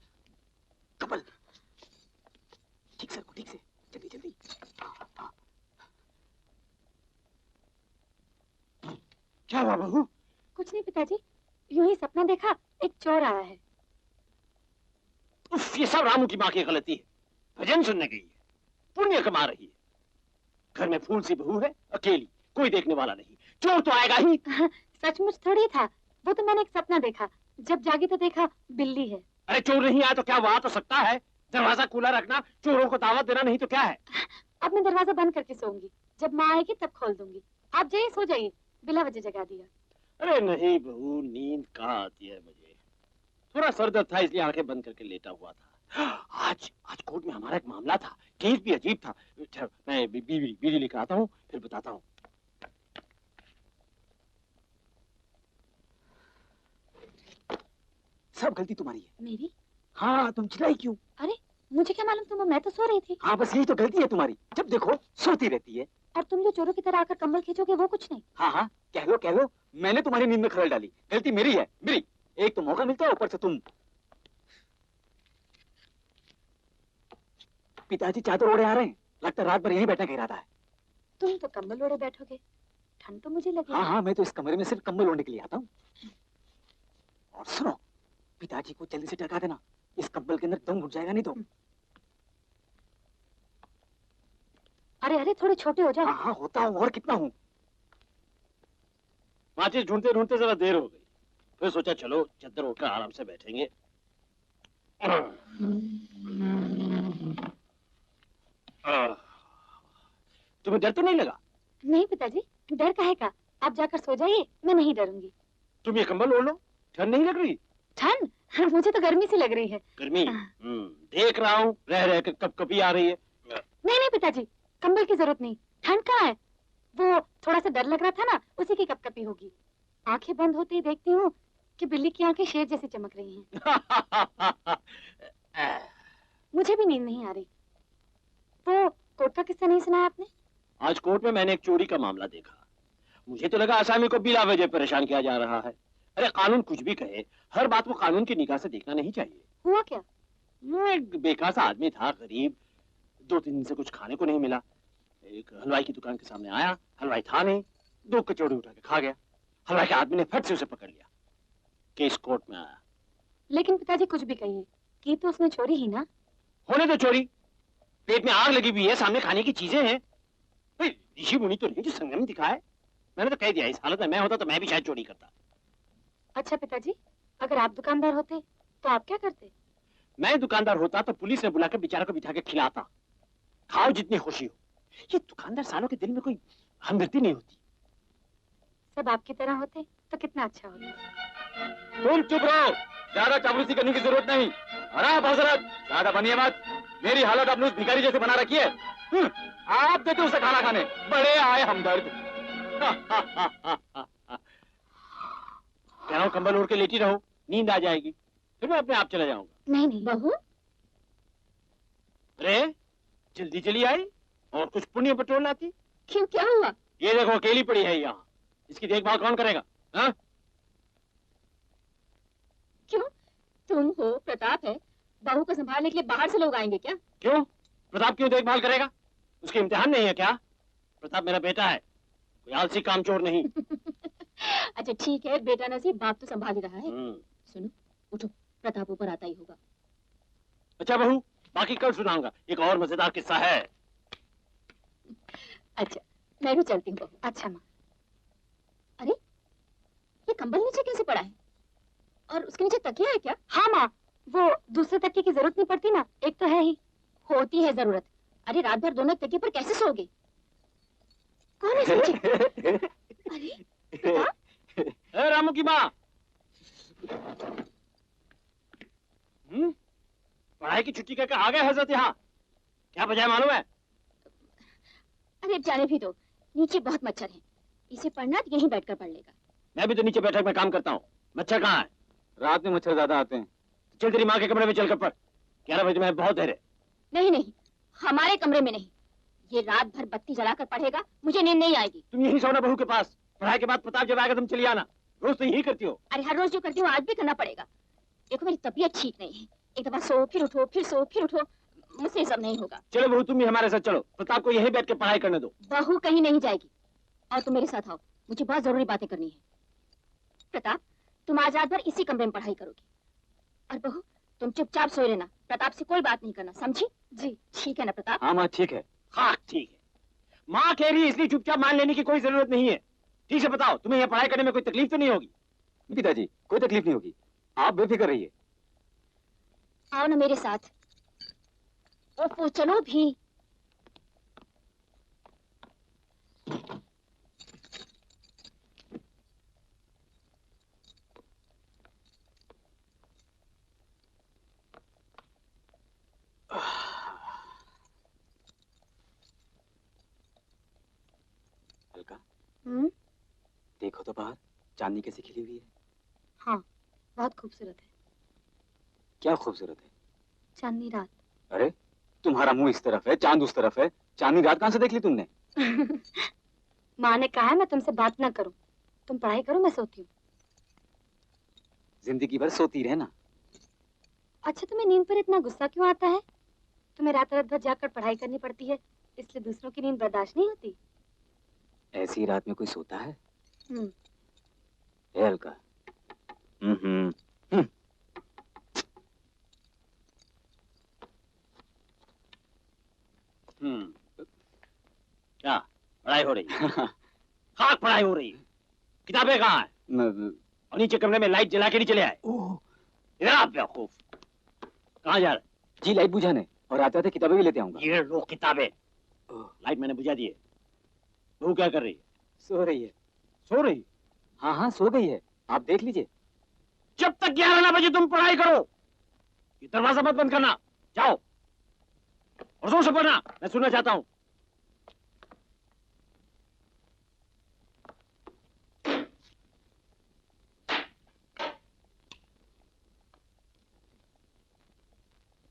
कमल, ठीक से, ठीक से, जल्दी जल्दी। हाँ। क्या हुआ बहू? कुछ नहीं पिताजी, यूं ही सपना देखा, एक चोर आया है। उफ, ये सब रामू की माँ की गलती है। भजन सुनने गई है, पुण्य कमा रही है। घर में फूल सी बहू है, अकेली, कोई देखने वाला नहीं, चोर तो आएगा ही। सचमुच थोड़ी था, वो तो मैंने एक सपना देखा, जब जागी तो देखा बिल्ली है। अरे चोर नहीं आया तो क्या, वो आ तो सकता है। दरवाजा खुला रखना, चोरों को दावत देना, नहीं तो क्या है। अब मैं दरवाजा बंद करके सोऊंगी, जब माँ आएगी तब खोल दूंगी। आप जाइए, सो जाइए, बिला वजह जगा दिया। अरे नहीं बहू, नींद कहाँ आती है मुझे, थोड़ा सर दर्द था इसलिए आंखें बंद करके लेटा हुआ था। आज कोर्ट में हमारा एक मामला था, केस भी अजीब था। मैं बीड़ी लेकर आता हूँ, फिर बताता हूँ। सब गलती तुम्हारी है। मेरी? हाँ, तुम चिल्लाई क्यों? अरे मुझे क्या मालूम, तुम, मैं तो सो रही थी। हाँ, बस यही तो गलती है तुम्हारी, जब देखो सोती रहती है। और तुम जो चोरों की तरह आकर कंबल खींचोगे वो कुछ नहीं। हाँ, कह लो, मैंने तुम्हारी नींद में खलल डाली, गलती मेरी है, मेरी। एक तो मौका मिलता है, ऊपर से तुम। पिताजी चादर ओढ़े आ रहे हैं, लगता है रात भर यहीं बैठने का इरादा है। तुम तो कंबल ओढ़े बैठोगे, ठंड तो मुझे लगी। हाँ, मैं तो इस कमरे में सिर्फ कंबल ओढ़ने के लिए आता हूँ। और सुनो, पिताजी को जल्दी से टका देना, इस कंबल के अंदर दम घुट जाएगा नहीं तो। अरे थोड़े छोटे हो जाओ। हाँ, होता हूँ, और कितना हूँ। माचिस ढूंढते ढूंढते जरा देर हो गई, फिर सोचा चलो चद्दर ओढ़कर आराम से बैठेंगे। तुम्हें डर तो नहीं लगा? नहीं पिताजी, डर काहे का, आप जाकर सो जाइए, मैं नहीं डरूंगी। तुम ये कंबल ओढ़ लो, ठंड नहीं लग रही? ठंड? मुझे तो गर्मी सी लग रही है। गर्मी? देख रहा हूँ, रह कर कभी आ रही है। नहीं पिताजी, कंबल की जरूरत नहीं, ठंड कहाँ है। वो थोड़ा सा डर लग रहा था ना, उसी की कपकपी होगी। आंखें बंद होते ही देखती हूँ कि बिल्ली की आंखें शेर जैसी चमक रही हैं। मुझे भी नींद नहीं आ रही। वो कोर्ट का किस्सा नहीं सुना आपने? आज कोर्ट में मैंने एक चोरी का मामला देखा, मुझे तो लगा आसामी को बिला वजह परेशान किया जा रहा है। अरे कानून कुछ भी कहे, हर बात को कानून की निगाह से देखना नहीं चाहिए। हुआ क्या? एक बेकार सा आदमी था, गरीब, 2-3 दिन से कुछ खाने को नहीं मिला। एक हलवाई की दुकान के सामने आया, हलवाई था नहीं, 2 कचौड़ी उठा के खा गया। हलवाई के आदमी ने फट से उसे पकड़ लिया, केस कोर्ट में आया। लेकिन पिताजी कुछ भी कहिए, की तो उसने चोरी ही ना। होने दो चोरी, पेट में आग लगी हुई है, सामने खाने की चीजें हैं। ऋषि मुनि तो नहीं जो संयम दिखाए। मैंने तो कह दिया, इस हालत में मैं होता तो मैं भी शायद चोरी करता। अच्छा पिताजी, अगर आप दुकानदार होते तो आप क्या करते? मैं दुकानदार होता तो पुलिस ने बुलाकर बेचारा को बिठा के खिलाता, खाओ जितनी खुशी हो। ये दुकानदार सालों के दिल में कोई हमदर्दी नहीं होती। सब आपकी तरह होते तो कितना अच्छा होता। तुम चुप रहो, ज्यादा चापलूसी करने की जरूरत नहीं। आराम हजरत, ज्यादा बनिए मत। मेरी हालत आपने उस भिखारी जैसे बना रखी है। आप देते उसे खाना खाने, बड़े आए हमदर्द। कह रहा हूँ कंबल ओढ़ के लेटी रहो, नींद आ जाएगी, फिर मैं अपने आप चला जाऊंगा। नहीं बहू। अरे जल्दी चली आई और कुछ पुण्य बटोर लाती। क्यों, क्या हुआ? ये देखो अकेली पड़ी है यहाँ, इसकी देखभाल कौन करेगा? हाँ? क्यों, तुम हो, प्रताप है, बहू को संभालने के लिए बाहर से लोग आएंगे क्या? क्यों, प्रताप क्यों देखभाल करेगा? उसके इम्तिहान नहीं है क्या? प्रताप मेरा बेटा है, कोई आलसी कामचोर नहीं। अच्छा ठीक है, बेटा नसीब, बाप तो संभाल ही रहा है। सुनो, उठो, प्रताप ऊपर आता ही होगा। अच्छा बहू, बाकी कल सुनाऊंगा, एक और मजेदार किस्सा है। अच्छा मैं भी चलती हूँ बहू। अच्छा माँ। अरे ये कंबल नीचे कैसे पड़ा है, और उसके नीचे तकिया है क्या? हाँ माँ, वो दूसरे तकिए की जरूरत नहीं पड़ती ना, एक तो है ही। होती है जरूरत। अरे रात भर दोनों तकिए पर कैसे सोओगे? कौन है नीचे? अरे रामू की माँ, पढ़ाई की छुट्टी करके आ गए हजरत यहाँ, क्या वजह मालूम है? अरे जाने भी दो, नीचे बहुत मच्छर हैं, इसे पढ़ना तो यहीं बैठकर पढ़ लेगा। मैं भी तो नीचे बैठक में काम करता हूँ। मच्छर कहाँ है? रात में मच्छर ज्यादा आते हैं। चल तेरी माँ के कमरे में चलकर पढ़। 11 बजे में बहुत देर है। नहीं नहीं, हमारे कमरे में नहीं। ये रात भर बत्ती जलाकर पढ़ेगा, मुझे नींद नहीं आएगी। तुम यहीं सोना बहू के पास। पढ़ाई के बाद प्रताप जब आएगा तुम चली आना। रोज तो यही करती हो। अरे हर रोज जो करती हूँ आज भी करना पड़ेगा। देखो मेरी तबीयत ठीक नहीं है, एक दफा सो फिर उठो, फिर सो फिर उठो, मुझसे सब नहीं होगा। चलो बहू तुम भी हमारे साथ चलो। प्रताप को यहीं बैठ के पढ़ाई करने दो। बहू कहीं नहीं जाएगी और तुम मेरे साथ आओ, मुझे बहुत जरूरी बातें करनी है। प्रताप तुम आज रात भर इसी कमरे में पढ़ाई करोगी और बहू तुम चुपचाप सोए रहना, प्रताप से कोई बात नहीं करना, समझी? जी ठीक है ना प्रताप? हाँ माँ ठीक है। हाँ ठीक है। माँ कह रही है इसलिए चुपचाप मान लेने की कोई जरूरत नहीं है। ठीक से बताओ, तुम्हें यहाँ पढ़ाई करने में कोई तकलीफ तो नहीं होगी? पिताजी कोई तकलीफ नहीं होगी, आप बेफिक्र रहिए। आओ ना मेरे साथ। ओफो चलो भी। अलका देखो तो बाहर चांदनी कैसी खिली हुई है। हाँ बहुत खूबसूरत है। क्या खूबसूरत है? चांदनी रात। अरे तुम्हारा मुंह इस तरफ है, चांद उस तरफ है, चांदनी रात कहाँ से देख ली तुमने? माँ ने कहा है मैं तुमसे बात ना करूं, तुम पढ़ाई करो, मैं सोती हूँ। जिंदगी भर सोती रहना। अच्छा तुम्हें नींद पर इतना गुस्सा क्यों आता है? तुम्हें रात रात भर जाकर पढ़ाई करनी पड़ती है, इसलिए दूसरों की नींद बर्दाश्त नहीं होती। ऐसी रात में कोई सोता है? हम्म। अलका। क्या पढ़ाई हो रही है? खाक पढ़ाई हो रही है। किताबें कहाँ है? और नीचे कमरे में लाइट जला के नहीं चले आए? इधर आप बेवकूफ। कहाँ जा रहे? जी लाइट बुझाने, और आते आते किताबें भी लेते आऊंगा। ये लो किताबें। लाइट मैंने बुझा दी है। बहू क्या कर रही है? सो रही है। सो रही? हाँ हाँ सो गई है, आप देख लीजिए। जब तक 11 बजे तुम पढ़ाई करो, ये दरवाजा मत बंद करना। जाओ और जोर से पढ़ना, मैं सुनना चाहता हूँ।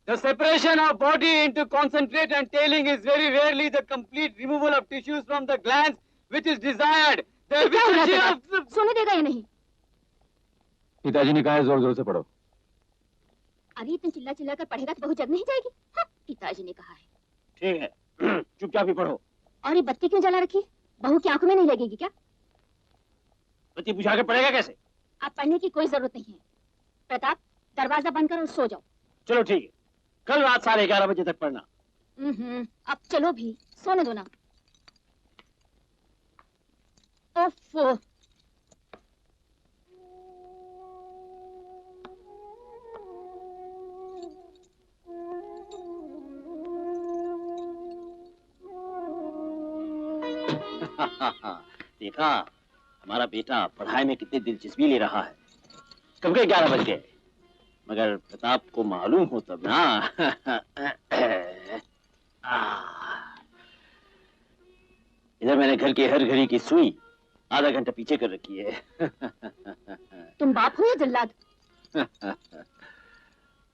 The separation of body into concentrate and tailing is very rarely the complete removal of tissues from the glands which is desired. सोने देगा या नहीं? पिताजी ने कहा है जोर जोर से पढ़ो। अरे इतने चिल्ला चिल्ला कर पढ़ेगा तो बहू जग नहीं जाएगी? हाँ, पिताजी ने कहा है। ठीक है चुपचाप ही पढ़ो। और ये बत्ती क्यों जला रखी? बहू की आंखों में नहीं लगेगी क्या? बत्ती बुझा के पढ़ेगा कैसे? अब पढ़ने की कोई जरूरत नहीं है। प्रताप दरवाजा बंद करो और सो जाओ। चलो ठीक है, कल रात 11:30 बजे तक पढ़ना। अब चलो भी, सोने दो ना। ओफो। देखा, हमारा बेटा पढ़ाई में कितनी दिलचस्पी ले रहा है। कब के 11 बज गए, मगर प्रताप को मालूम हो तब ना। इधर मैंने घर की हर घड़ी की सुई आधा घंटा पीछे कर रखी है। तुम बाप हो या जल्लाद?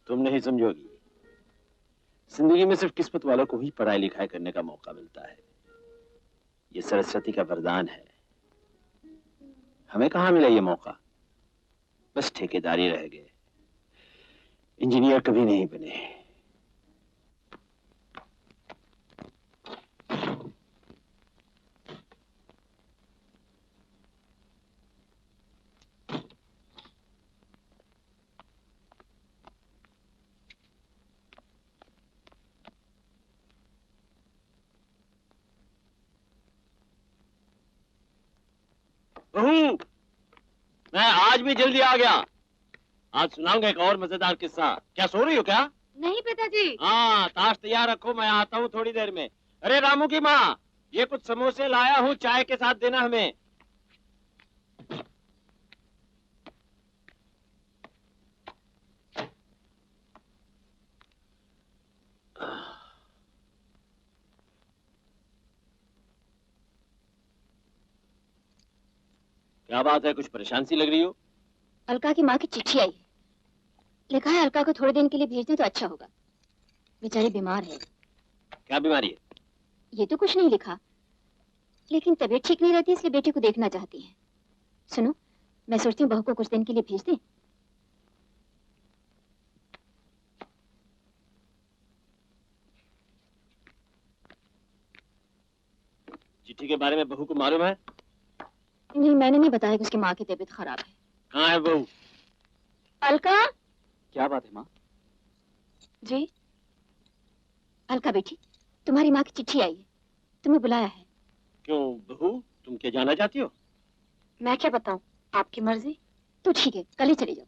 तुम नहीं समझोगी। जिंदगी में सिर्फ किस्मत वालों को ही पढ़ाई लिखाई करने का मौका मिलता है। ये सरस्वती का वरदान है। हमें कहाँ मिला ये मौका? बस ठेकेदारी रह गए, इंजीनियर कभी नहीं बने। बहू, मैं आज भी जल्दी आ गया। आज सुनाऊंगा एक और मजेदार किस्सा। क्या सो रही हो क्या? नहीं पिताजी। हाँ, ताश तैयार रखो, मैं आता हूँ थोड़ी देर में। अरे रामू की माँ, ये कुछ समोसे लाया हूँ, चाय के साथ देना हमें। क्या बात है, कुछ परेशान सी लग रही हो? अलका की माँ की चिट्ठी आई है। लिखा है अलका को थोड़े दिन के लिए भेज दें तो अच्छा होगा। बेचारी बीमार है। क्या बीमारी है? ये तो कुछ नहीं लिखा, लेकिन तबीयत ठीक नहीं रहती, इसलिए बेटे को देखना चाहती है। सुनो, मैं सोचती हूँ बहू को कुछ दिन के लिए भेज दें। चिट्ठी के बारे में बहू को मालूम है? नहीं, मैंने नहीं बताया कि उसकी माँ की तबीयत खराब है। कहाँ है बहू? अलका। क्या बात है माँ? जी अलका बेटी, तुम्हारी माँ की चिट्ठी आई है, तुम्हें बुलाया है। क्यों बहू, तुम क्या जाना चाहती हो? मैं क्या बताऊं, आपकी मर्जी। तो ठीक है, कल ही चली जाओ।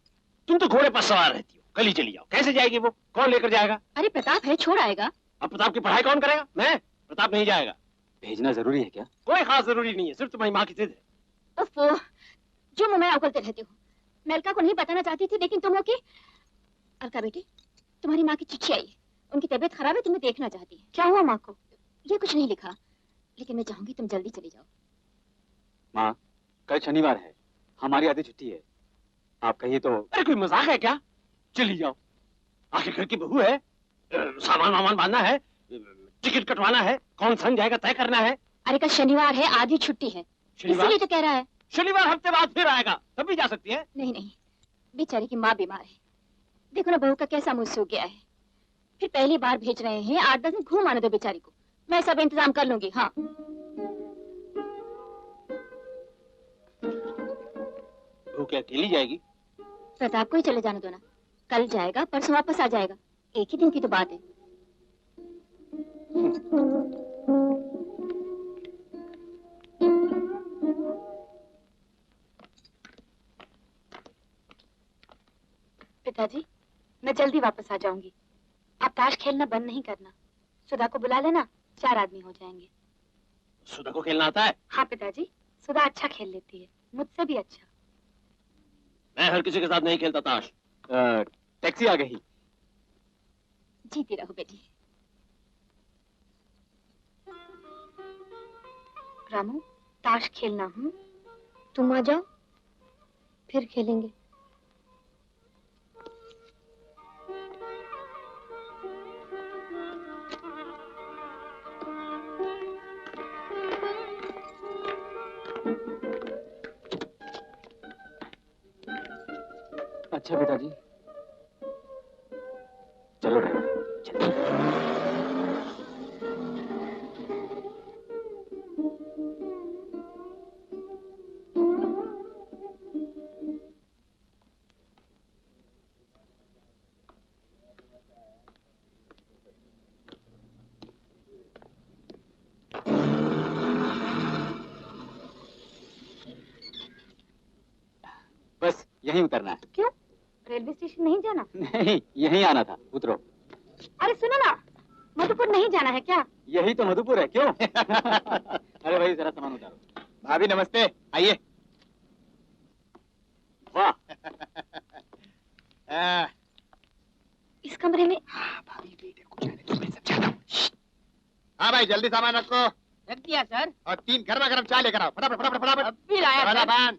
तुम तो घोड़े पर सवार रहती हो, कल ही चली जाओ। कैसे जाएगी वो? कौन लेकर जाएगा? अरे प्रताप है, छोड़ आएगा। अब प्रताप की पढ़ाई कौन करेगा? मैं? प्रताप नहीं जाएगा। भेजना जरूरी है क्या? कोई खास जरूरी नहीं है, सिर्फ तुम्हारी माँ की जिद है। उफ, जो मुंह में उगलते रहते हो। मैं अलका को नहीं बताना चाहती थी, लेकिन तुम हो कि। अलका बेटी, तुम्हारी माँ की चिट्ठी आई है, उनकी तबीयत खराब है, तुम्हें देखना चाहती है। क्या हुआ माँ को? ये कुछ नहीं लिखा, लेकिन मैं चाहूंगी तुम जल्दी चली जाओ। माँ, कल शनिवार है, हमारी आधी छुट्टी है। आप कहिए तो। अरे कोई मजाक है क्या? चली जाओ, आखिर घर की बहू है। सामान वामान बांधना है, टिकट कटवाना है, कौन संग जाएगा तय करना है। अरे कल शनिवार है, आधी छुट्टी है, इसीलिए तो कह रहा है। शनिवार हफ्ते बाद फिर आएगा, तब भी जा सकती है। नहीं नहीं, बेचारी की माँ बीमार है। देखो ना बहू का कैसा मुंह सूख गया है। फिर पहली बार भेज रहे हैं, 8-10 दिन घूम आने दो बेचारी को, मैं सब इंतजाम कर लूंगी। हाँ बहू क्या अकेली जाएगी? प्रताप को ही चले जाने दो ना, कल जाएगा, परसों वापस आ जाएगा। एक ही दिन की तो बात है। पिताजी, मैं जल्दी वापस आ जाऊंगी। आप ताश खेलना बंद नहीं करना। सुधा को बुला लेना, 4 आदमी हो जाएंगे। सुधा को खेलना आता है? हाँ पिताजी, सुधा अच्छा खेल लेती है, मुझसे भी अच्छा। मैं हर किसी के साथ नहीं खेलता ताश। टैक्सी आ गई। जीती रहो बेटी। रामू, ताश खेलना। तुम आ जाओ, फिर खेलेंगे। अच्छा पिताजी, चलो ड्राइवर। बस यहीं उतरना है। क्यों, रेलवे स्टेशन नहीं जाना? नहीं, यहीं आना था, उतरो। अरे सुनो ना, मधुपुर नहीं जाना है क्या? यही तो मधुपुर है, क्यों? अरे भाई जरा सामान उतारो। भाभी नमस्ते, आइए। वाह। इस कमरे में। हाँ भाभी बेटे को जाने दो, मैं समझाता हूँ। हाँ भाई जल्दी सामान रखो। रख दिया सर। और 3 गर्मा गर्म चाय लेकर आओ, फटाफट फटाफट फटाफट। अभी लाया सर। बराबर।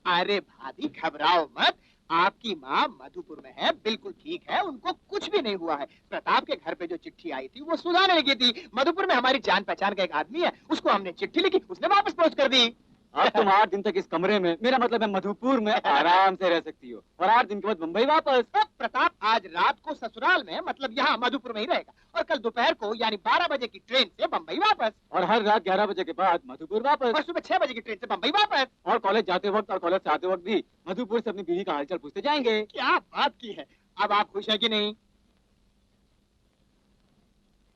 अरे भाभी घबराओ मत, आपकी माँ मधुपुर में है, बिल्कुल ठीक है, उनको कुछ भी नहीं हुआ है। प्रताप के घर पे जो चिट्ठी आई थी वो सुधा ने लिखी थी। मधुपुर में हमारी जान पहचान का एक आदमी है, उसको हमने चिट्ठी लिखी, उसने वापस पहुँच कर दी। अब तुम 8 दिन तक इस कमरे में, मेरा मतलब है मधुपुर में आराम से रह सकती हो, और 8 दिन के बाद मुंबई वापस। प्रताप आज रात को ससुराल में, मतलब यहाँ मधुपुर में ही रहेगा, और कल दोपहर को यानी 12 बजे की ट्रेन से बम्बई वापस, और हर रात 11 बजे के बाद मधुपुर वापस, और सुबह 6 बजे की ट्रेन से बम्बई वापस। और कॉलेज जाते वक्त और कॉलेज से आते वक्त भी मधुपुर से अपनी बीवी का हालचाल पूछते जाएंगे। क्या बात की है। अब आप खुश है कि नहीं?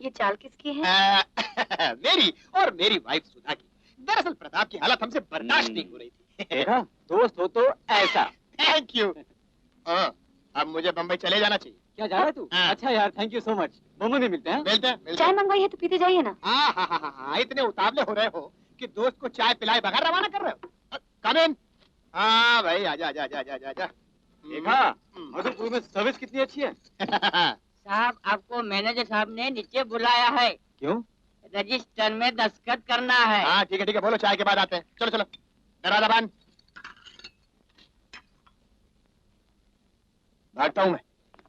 ये चाल किसकी है? मेरी और मेरी वाइफ सुधा की। दरअसल प्रताप की हालत हमसे बर्दाश्त नहीं हो रही थी। देखा, दोस्त हो तो ऐसा। Thank you. अब मुझे बम्बई चले जाना चाहिए। क्या जा रहा है तू? हाँ। अच्छा यार, thank you so much. Mumbai में मिलते हैं। मिलते हैं। चाय मंगवाई है तो पीते जाइए ना। हाँ, इतने उतावले हो रहे हो कि दोस्त को चाय पिलाए बगैर रवाना कर रहे हो। कम इन। हाँ भाई, आजा आजा आजा आजा आजा। देखा, मधुपुर में सर्विस कितनी अच्छी है। साहब, आपको मैनेजर साहब ने नीचे बुलाया है। क्यों? रजिस्टर में दस्तखत करना है। हाँ ठीक है, बोलो, चाय के बाद आते हैं। चलो चलो, दरवाजा बंद। भागता हूँ मैं।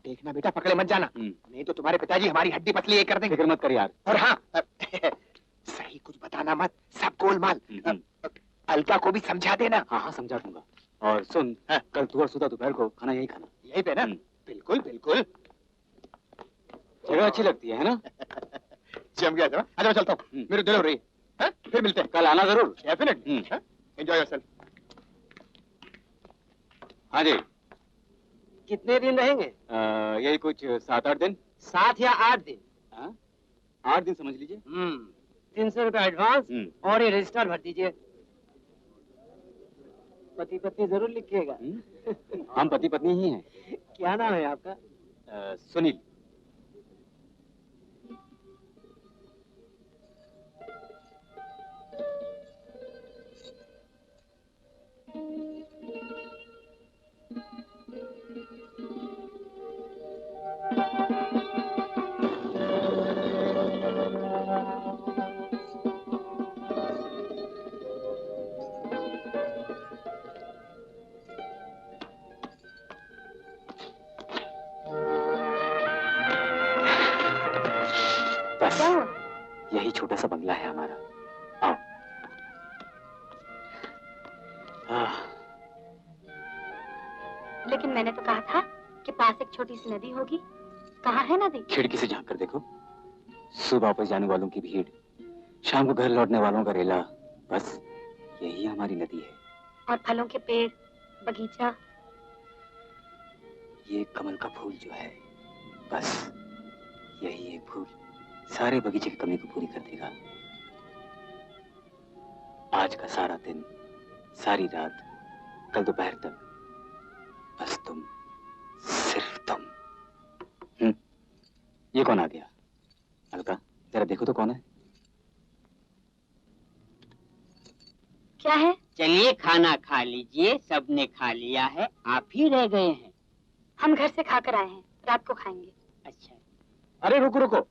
देखना बेटा, पकड़े मत जाना, नहीं तो तुम्हारे पिताजी हमारी हड्डी पतली ये कर देंगे। फिक्र मत कर यार। और हाँ, सही कुछ बताना मत, सब गोलमाल। अलका को भी समझा देना। हाँ हाँ समझा दूंगा। और सुन, कल तू और सुधा दोपहर को खाना यही खाना। यही पे ना? बिल्कुल बिल्कुल। जगह अच्छी लगती है ना? जम गया था। अच्छा मैं चलता हूँ, मेरी देर हो रही है। फिर मिलते हैं। कल आना जरूर। डेफिनेटली। Enjoy yourself. हाँ जी। कितने दिन रहेंगे? यही कुछ 7-8 दिन। 7 या 8 दिन? 8 दिन समझ लीजिए। 300 रुपए एडवांस और ये रजिस्टर भर दीजिए। पति पत्नी जरूर लिखिएगा। हम पति पत्नी ही हैं। क्या नाम है आपका? सुनील। बस यही छोटा सा बंगला है हमारा। आओ। लेकिन मैंने तो कहा था कि पास एक छोटी सी नदी होगी। कहाँ है नदी? खिड़की से झांक कर देखो, सुबह वापस जाने वालों की भीड़, शाम को घर लौटने वालों का रेला, बस यही हमारी नदी है। और फलों के पेड़, बगीचा। ये कमल का फूल जो है, बस यही एक फूल सारे बगीचे की कमी को पूरी कर देगा। आज का सारा दिन, सारी रात, कल दोपहर तक, बस तुम, सिर्फ तुम। ये कौन आ गया? अलका, जरा देखो तो कौन है? क्या है? चलिए खाना खा लीजिए, सबने खा लिया है, आप ही रह गए हैं। हम घर से खाकर आए हैं, रात को खाएंगे। अच्छा। अरे रुको रुको,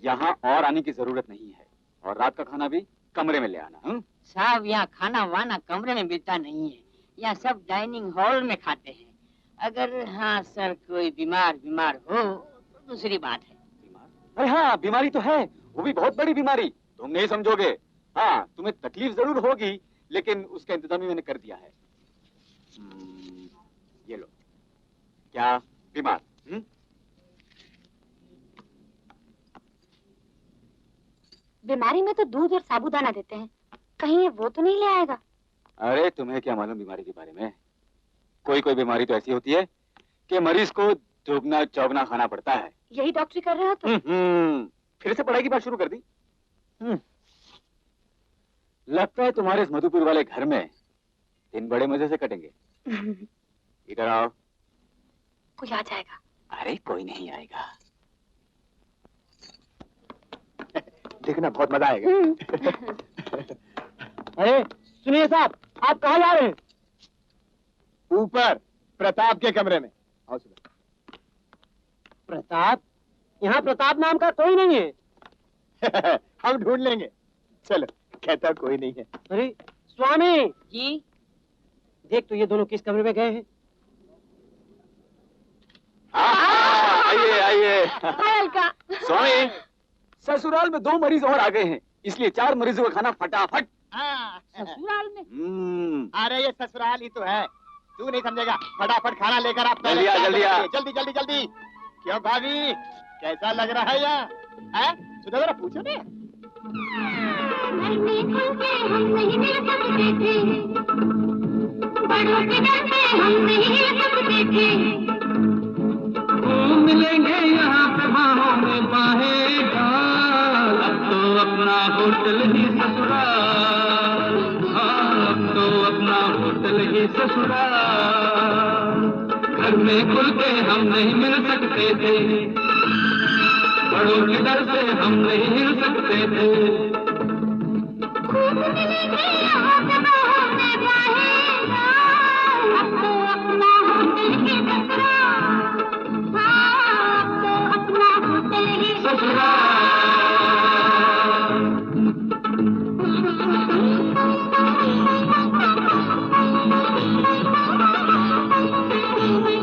यहाँ और आने की जरूरत नहीं है, और रात का खाना भी कमरे में ले आना। साहब यहाँ खाना वाना कमरे में मिलता नहीं है, यहाँ सब डाइनिंग हॉल में खाते हैं। अगर हाँ सर कोई बीमार हो तो दूसरी बात है। अरे हाँ, बीमारी तो है, वो भी बहुत बड़ी बीमारी, तुम नहीं समझोगे। हाँ, तुम्हें तकलीफ जरूर होगी, लेकिन उसका इंतजाम ही मैंने कर दिया है। ये लो। क्या बीमार? बीमारी में तो दूध और साबूदाना देते हैं, कहीं ये वो तो नहीं ले आएगा? अरे तुम्हें क्या मालूम बीमारी के बारे में? कोई कोई बीमारी तो ऐसी होती है कि मरीज को दुगना चौगना खाना पड़ता है। यही डॉक्टरी कर रहे हो तो? फिर से पढ़ाई की बात शुरू कर दी। लगता है तुम्हारे इस मधुपुर वाले घर में दिन बड़े मजे से कटेंगे। इधर आओ। कोई आ जाएगा। अरे कोई नहीं आएगा। देखना बहुत मजा आएगा। अरे सुनिए साहब, आप कहाँ जा रहे हैं? ऊपर प्रताप के कमरे में। आओ सुनो। प्रताप? यहाँ प्रताप नाम का कोई नहीं है। हम ढूंढ लेंगे, चलो। कहता कोई नहीं है। अरे स्वामी जी, देख तो ये दोनों किस कमरे में गए हैं। आइए आइए। अलका। स्वामी, ससुराल में 2 मरीज और आ गए हैं, इसलिए 4 मरीजों का खाना फटाफट। ससुराल में? अरे ये ससुराल ही तो है, तू नहीं समझेगा। फटाफट खाना लेकर आप जल्दी आ, जल्दी आ। जल्दी जल्दी जल्दी। क्यों भाभी, कैसा लग रहा है यहाँ? सुनो जरा, पूछो ना। घर में खुल के हम नहीं मिल सकते थे, बड़ों के डर से हम नहीं हिल सकते थे। मिलेंगे यहाँ पे बाहों में बाहें डाल, अब तो अपना होटल ही ससुराल। हाँ, अब तो अपना होटल ही ससुराल। घर में खुल के हम नहीं मिल सकते थे, बड़ों के डर से हम नहीं हिल सकते थे। खूब मिलेंगे यहाँ पे बाहों में बाहें डाल, अब तो अपना होटल ही ससुराल। हाँ, अब तो अपना होटल ही ससुराल। ससुराल।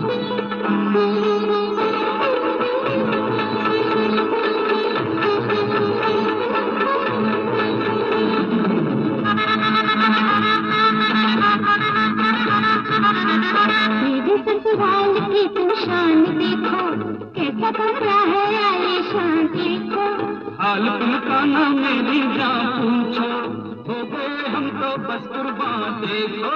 का कमरा है आलीशान देखो, हाल तुम का ना मेरी जान पूछो, हो गए हम तो बस कुर्बान देखो।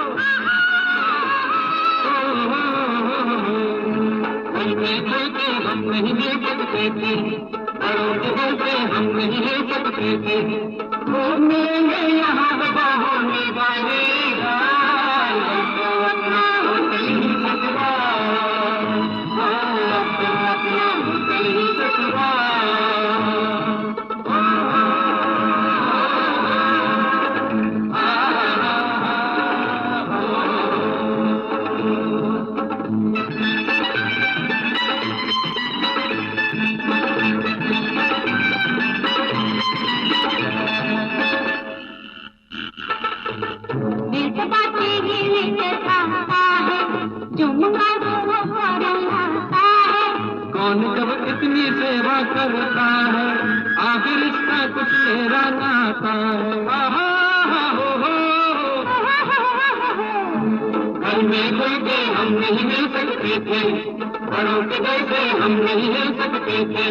बोलते हम नहीं ले सकते थे, बोलते हम नहीं ले सकते थे, वो मेरे यहाँ बाहों में बाहेगा, तो अपना होटल ही ससुरा, तो अपना होटल ही ससुरा। कौन कब इतनी सेवा करता है, आखिर इसका कुछ मेरा नाता है। घर में कोई के हम नहीं मिल सकते थे, बड़ों के जैसे हम नहीं मिल सकते थे।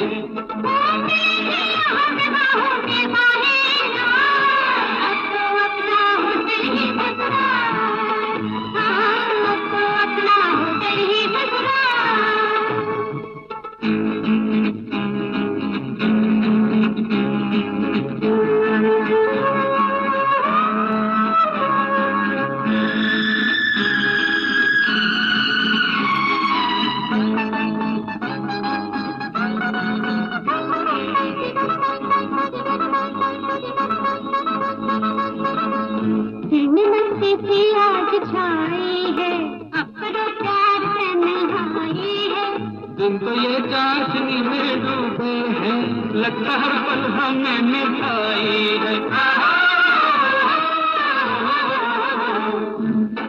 दिन तो ये चाशनी में डूबे हैं, लगता हर पल हमें मिठाई है।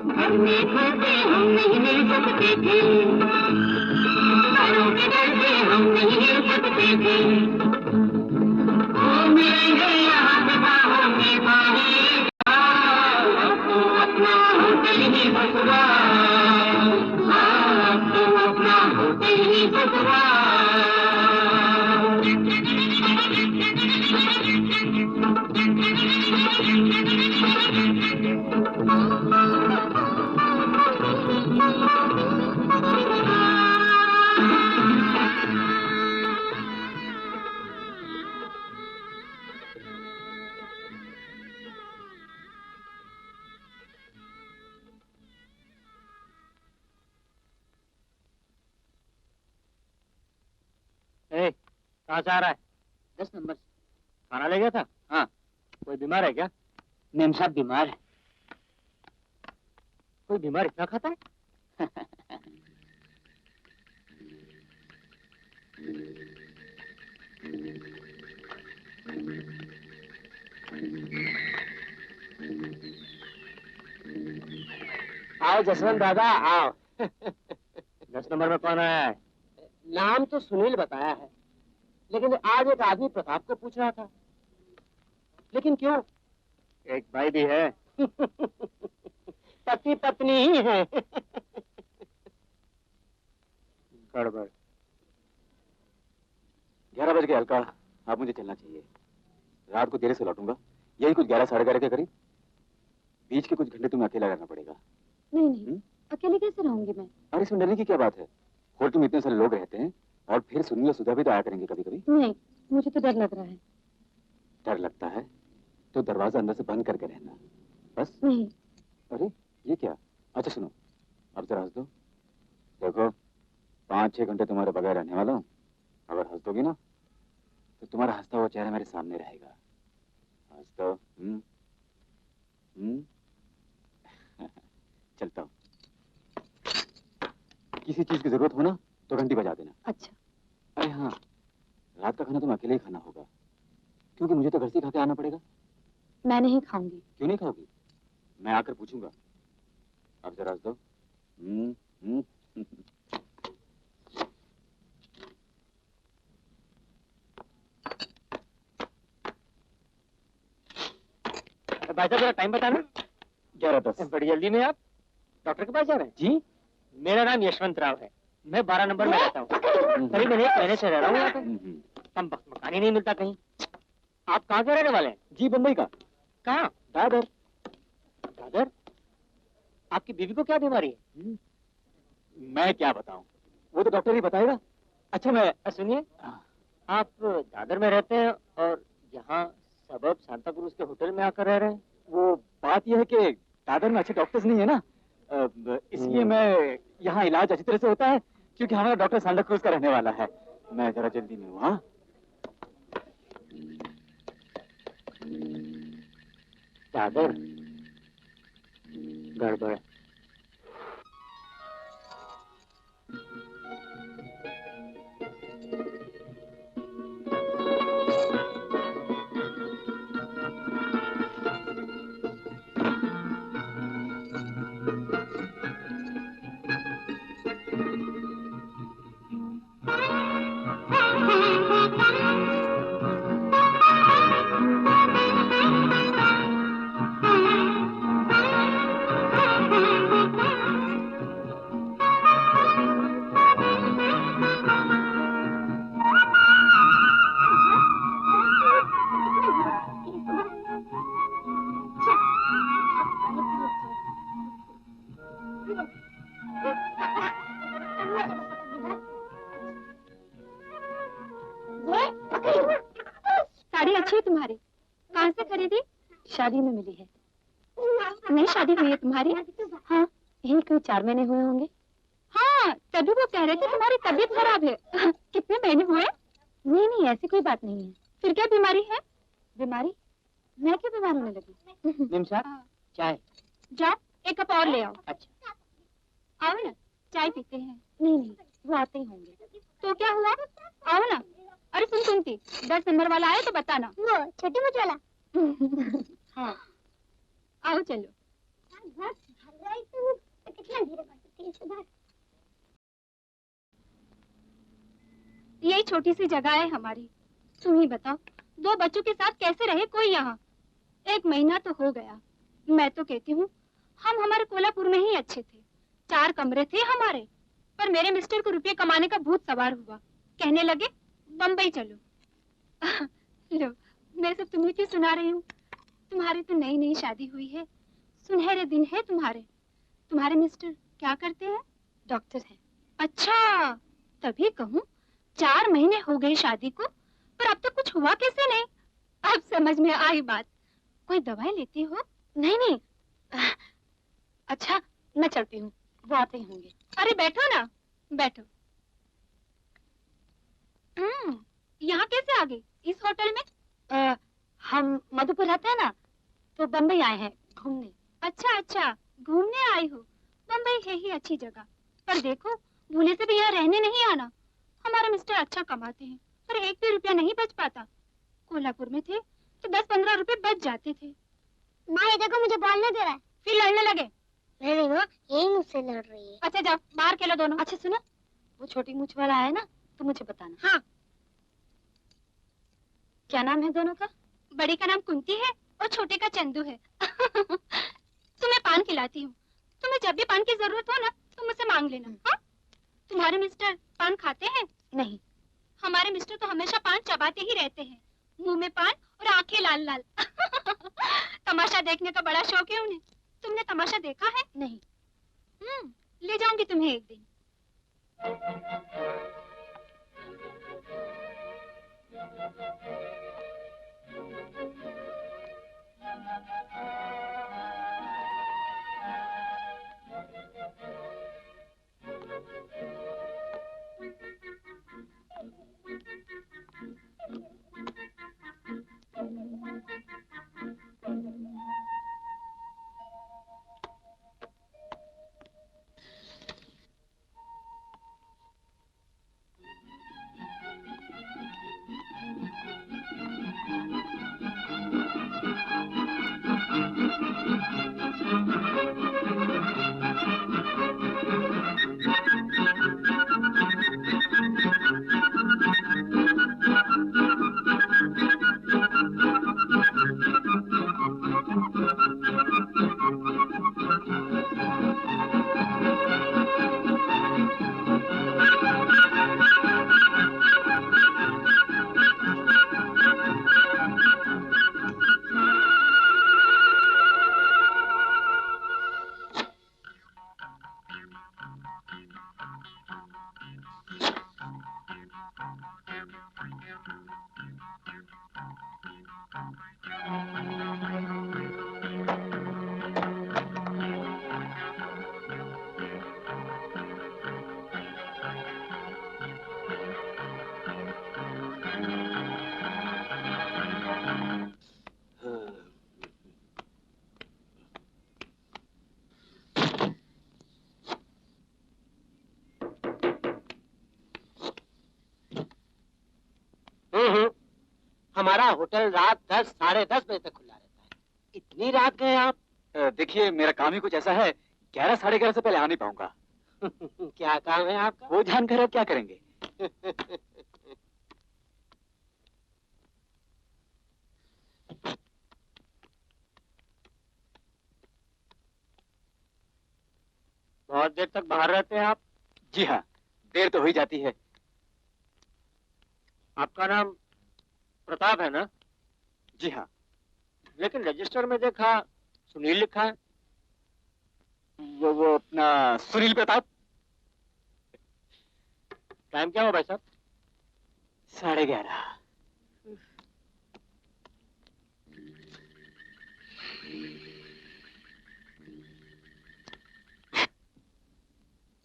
घर में खोते हम नहीं मिल सकते थे, तारों के डरते हम नहीं मिल सकते थे, वो मिलेंगे यहाँ पे बाहों में बाहेगा, तो अपना होटल ही ससुरा, तो अपना होटल ही ससुरा। कहाँ से आ रहा है? 10 नंबर से। खाना ले गया था? हाँ। कोई बीमार है क्या? मेम साहब बीमार है। कोई बीमार इतना खाता है? आओ जसवंत दादा आओ। 10 नंबर में कौन आया है? नाम तो सुनील बताया है, लेकिन आज एक आदमी प्रताप को पूछ रहा था। लेकिन क्यों? एक भाई भी है। पति पत्नी ही है। गड़बड़। 11 बज गए अलका, आप मुझे चलना चाहिए। रात को देर से लौटूंगा, यही कुछ 11 साढ़े 11 के करीब। बीच के कुछ घंटे तुम्हें अकेला रहना पड़ेगा। नहीं, अकेले कैसे रहूंगी मैं? अरे इसमें डरने की क्या बात है? होटल में इतने सारे लोग रहते हैं, और फिर सुनील और सुधा भी तो आया करेंगे कभी कभी। नहीं, मुझे तो डर लग रहा है। डर लगता है तो दरवाजा अंदर से बंद करके रहना, बस। नहीं। अरे ये क्या? अच्छा सुनो, अब जरा हंस दो। देखो 5-6 घंटे तुम्हारे बगैर रहने वाला हूँ। अगर हंस दोगी ना तो तुम्हारा हंसता हुआ चेहरा मेरे सामने रहेगा। हंस दो। चलता हूँ। किसी चीज की जरूरत हो ना तो घंटी बजा देना। अच्छा। अरे हाँ, रात का खाना तुम अकेले ही खाना होगा, क्योंकि मुझे तो घर से खा के आना पड़ेगा। मैं नहीं खाऊंगी। क्यों नहीं खाओगी? मैं आकर पूछूंगा। अब जरा हंस दो। भाई साहब जरा टाइम बताना। 11:10। बड़ी जल्दी में आप डॉक्टर के पास जा रहे हैं? जी। मेरा नाम यशवंत राव है, मैं 12 नंबर में रहता हूँ, करीबन 1 महीने से रह रहा हूँ यहाँ पे। कम वक्त मकान ही नहीं मिलता कहीं। आप कहाँ के रहने वाले हैं? जी बम्बई का। कहाँ? दादर। दादर? आपकी बीवी को क्या बीमारी है? मैं क्या बताऊं, वो तो डॉक्टर ही बताएगा। अच्छा मैं सुनिए, आप दादर में रहते हैं और यहाँ सबब सांता क्रूज के होटल में आकर रह रहे हैं। वो बात यह है कि दादर में अच्छे डॉक्टर्स नहीं है ना, इसलिए मैं यहाँ इलाज अच्छी तरह से होता है, क्योंकि हमारा डॉक्टर सांता क्रूज का रहने वाला है। मैं जरा जल्दी में हूँ। हाँ दादर गड़बड़। साड़ी अच्छी है तुम्हारी, कहाँ से खरीदी? शादी में मिली है। नई शादी हुई है तुम्हारी? हाँ, यही कोई 4 महीने हुए होंगे। हाँ, तभी वो कह रहे थे तुम्हारी तबीयत खराब है। कितने महीने हुए? नहीं नहीं, ऐसी कोई बात नहीं है। फिर क्या बीमारी है? बीमारी? मैं क्यों बीमार होने लगी? निमशा, चाय। जाओ, 1 कप और ले आओ। अच्छा। आओ ना, चाय पीते हैं। नहीं नहीं, वो आते ही होंगे। तो क्या हुआ? आओ ना। अरे सुनती 10 नंबर वाला आए तो बताना। वो छोटी मुझ वाला? हाँ, आओ चलो। कितना धीरे बढ़ती है। यही छोटी सी जगह है हमारी। तुम ही बताओ, 2 बच्चों के साथ कैसे रहे कोई यहाँ? 1 महीना तो हो गया। मैं तो कहती हूँ हम हमारे कोल्हापुर में ही अच्छे थे। 4 कमरे थे हमारे, पर मेरे मिस्टर को रुपये कमाने का भूत सवार हुआ। कहने लगे बम्बई चलो। लो, मैं सब तुम्हें क्यों सुना रही हूँ? तुम्हारी तो नई नई शादी हुई है, सुनहरे दिन है तुम्हारे। तुम्हारे मिस्टर क्या करते हैं? डॉक्टर हैं। अच्छा, तभी कहूँ 4 महीने हो गए शादी को, पर अब तक कुछ हुआ कैसे नहीं? अब समझ में आई बात। कोई दवाई लेती हो? नहीं नहीं। अच्छा, मैं चलती हूँ, वो आते ही होंगे। अरे बैठो ना, बैठो। यहाँ कैसे आ गई इस होटल में? हम मधुपुर रहते हैं ना, तो बम्बई आए हैं घूमने। अच्छा अच्छा, घूमने आई हो। बम्बई है ही अच्छी जगह, पर देखो भूले से भी यहाँ रहने नहीं आना। हमारे मिस्टर अच्छा कमाते हैं, पर 1 भी रुपया नहीं बच पाता। कोल्हापुर में थे तो 10-15 रुपए बच जाते थे। माँ, ये देखो मुझे बॉल नहीं दे रहा है। फिर लड़ने लगे? नहीं माँ, यही मुझसे लड़ रही है। अच्छा जाओ, बाहर खेलो दोनों। अच्छा सुनो, वो छोटी मूछ वाला है ना, तो मुझे बताना। हाँ। क्या नाम है दोनों का? बड़ी का नाम कुंती है और छोटे का चंदू है। तुम्हें पान खिलाती हूँ, तुम्हें जब भी पान की जरूरत हो ना, तुम मुझसे मांग लेना। हाँ? तुम्हारे मिस्टर पान खाते हैं? नहीं। हमारे मिस्टर तो हमेशा पान चबाते ही रहते हैं, मुंह में पान और आंखें लाल लाल। तमाशा देखने का बड़ा शौक है उन्हें। तुमने तमाशा देखा है? नहीं। ले जाऊंगी तुम्हें एक दिन। हमारा होटल रात 10 साढ़े 10 बजे तक खुला रहता है। इतनी रात गए आप? देखिए मेरा काम ही कुछ ऐसा है, 11 साढ़े 11 से पहले आ नहीं पाऊंगा। क्या काम है आपका? वो जानकर अब क्या करेंगे। बहुत देर तक बाहर रहते हैं आप? जी हाँ, देर तो हो ही जाती है। आपका नाम प्रताप है ना? जी हाँ। लेकिन रजिस्टर में देखा सुनील लिखा है। वो अपना सुनील प्रताप। टाइम क्या हुआ भाई साहब? 11:30।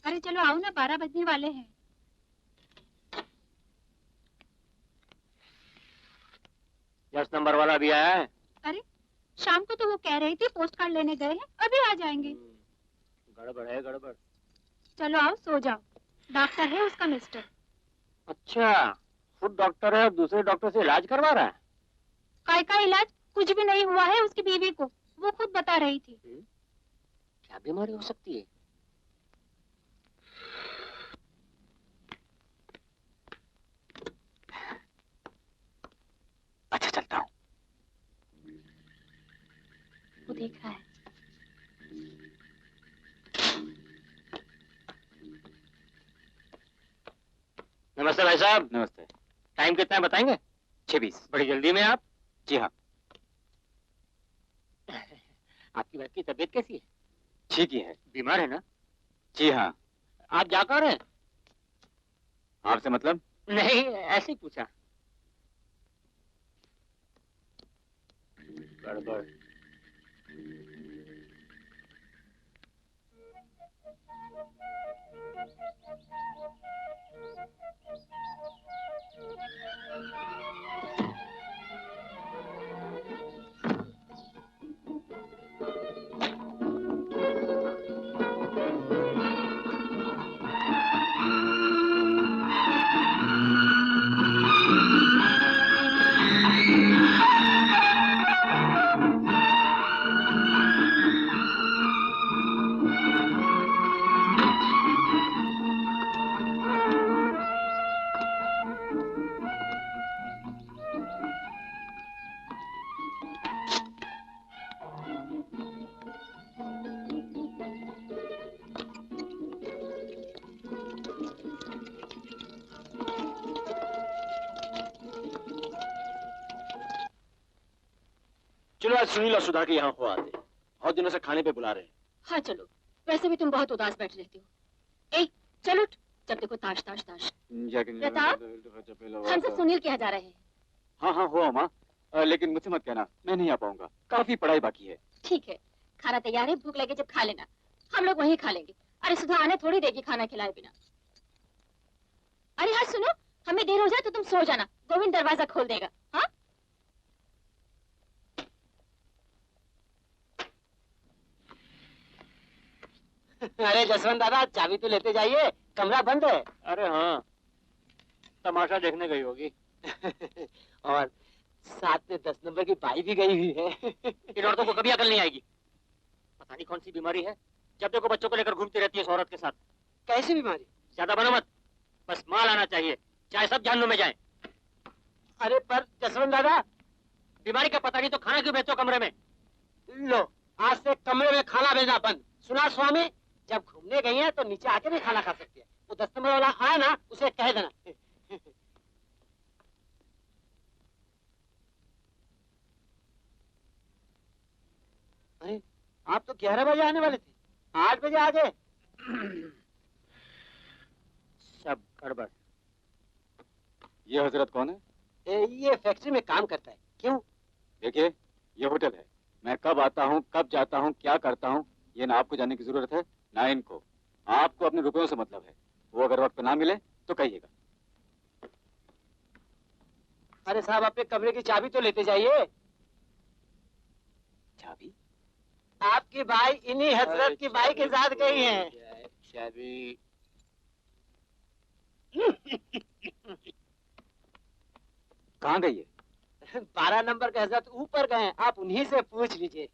अरे चलो आओ ना, 12 बजने वाले हैं। यस नंबर वाला भी आया है? अरे शाम को तो वो कह रही थी पोस्ट कार्ड लेने गए हैं, अभी आ जाएंगे। गड़बड़ है गड़बड़। चलो आओ सो जाओ, डॉक्टर है उसका मिस्टर। अच्छा, खुद डॉक्टर है और दूसरे डॉक्टर से इलाज करवा रहा है? काय का इलाज? कुछ भी नहीं हुआ है उसकी बीवी को, वो खुद बता रही थी। क्या बीमारी हो सकती है? अच्छा चलता हूँ। वो देख रहा है। नमस्ते भाई साहब। नमस्ते। टाइम कितना है बताएंगे? 6:20। बड़ी जल्दी में आप? जी हाँ। आपकी वाइफ की तबीयत कैसी है? ठीक ही है। बीमार है ना? जी हाँ। आप जा कहाँ रहे हैं? आपसे मतलब? नहीं, ऐसे ही पूछा। गड़बड़। चलो आज सुनील और सुधा के यहाँ हो आते, बहुत दिनों से खाने पे बुला रहे हैं। हाँ चलो, वैसे भी तुम बहुत उदास बैठ रहती हो। ए चलो उठ, जब देखो ताश ताश ताश। प्रताप, हमसे सुनील के यहाँ जा रहे हैं। हाँ हाँ हुआ माँ, लेकिन मुझसे मत कहना, मैं नहीं आ पाऊंगा, काफी पढ़ाई बाकी है। ठीक है, खाना तैयार है, भूख लगे जब खा लेना। हम लोग वहीं खा लेंगे। अरे सुधा आने थोड़ी देगी खाना खिलाए बिना। अरे हाँ सुनो, हमें देर हो जाए तो तुम सो जाना, गोविंद दरवाजा खोल देगा। हाँ अरे जसवंत दादा, चाबी तो लेते जाइए, कमरा बंद है। अरे हाँ, तमाशा देखने गई होगी। और साथ में 10 नंबर की बाई भी गई हुई है। इन औरतों को कभी अकल नहीं आएगी। पता नहीं कौन सी बीमारी है, जब देखो बच्चों को लेकर घूमती रहती है इस औरत के साथ। कैसी बीमारी? ज्यादा बनो मत, बस माल आना चाहिए, चाहे सब जहन्नुम में जाए। अरे पर जसवंत दादा, बीमारी का पता नहीं तो खाना क्यों बेचो कमरे में? लो, आज से कमरे में खाना भेजना बंद। सुना स्वामी, जब घूमने गई है तो नीचे आके भी खाना खा सकती है। वो 10 नंबर वाला आए ना, उसे कह देना। अरे आप तो 11 बजे आने वाले थे, 8 बजे आ गए। सब गड़बड़। ये हजरत कौन है? ये फैक्ट्री में काम करता है। क्यों? देखिए, ये होटल है, मैं कब आता हूँ, कब जाता हूँ, क्या करता हूँ, ये ना आपको जानने की जरूरत है ना इनको। आपको अपने रुपयों से मतलब है। वो अगर वक्त पे ना मिले तो कहिएगा। अरे साहब, अपने कमरे की चाबी तो लेते जाइए। चाबी? आपकी भाई इन्हीं हजरत की भाई के साथ गई है। चाबी। कहाँ गई है? 12 नंबर के हजरत ऊपर गए, आप उन्हीं से पूछ लीजिए।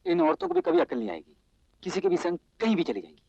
इन औरतों को भी कभी अकल नहीं आएगी, किसी के भी संग कहीं भी चली जाएंगी।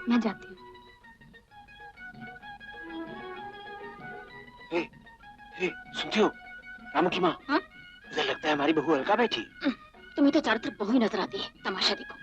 मैं जाती हूँ। सुनती हो रामू की माँ? हाँ? मुझे लगता है हमारी बहू अलका बैठी। तुम्हें तो चारों तरफ बहू ही नजर आती है, तमाशा देखो।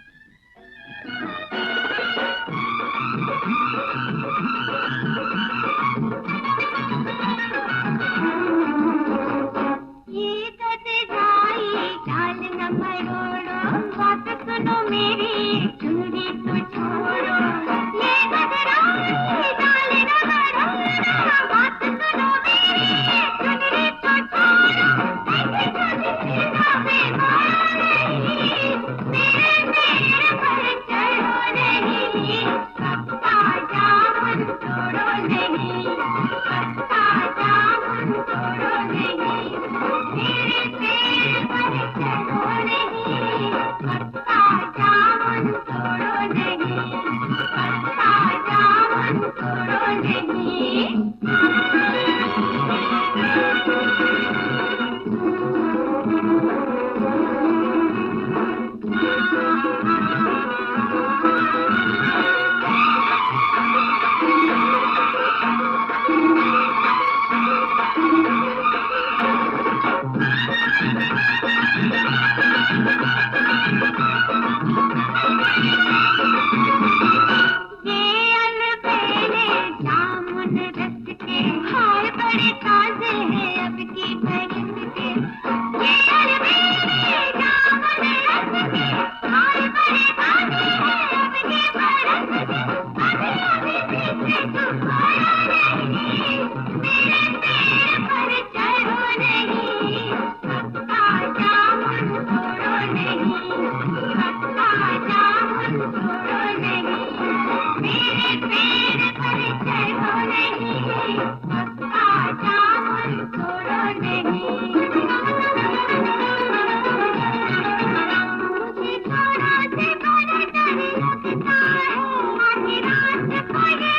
मुझे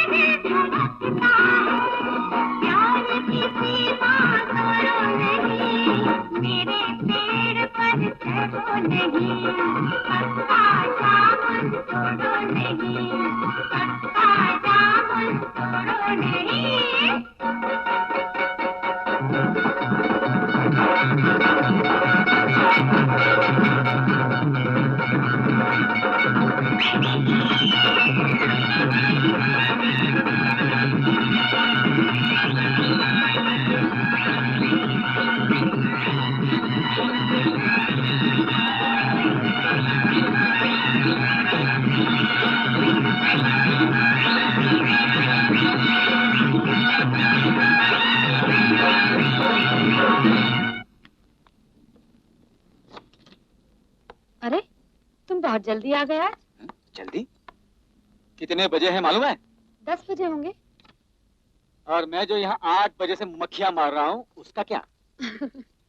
किसी बात करो नहीं, मेरे पेड़ पर चढ़ो नहीं, पत्ता जामुन तोड़ो नहीं, पत्ता जामुन तोड़ो नहीं। अरे तुम बहुत जल्दी आ गए आज। जल्दी? कितने बजे हैं मालूम है? 10 बजे होंगे। और मैं जो यहाँ 8 बजे से मक्खियां मार रहा हूँ उसका क्या?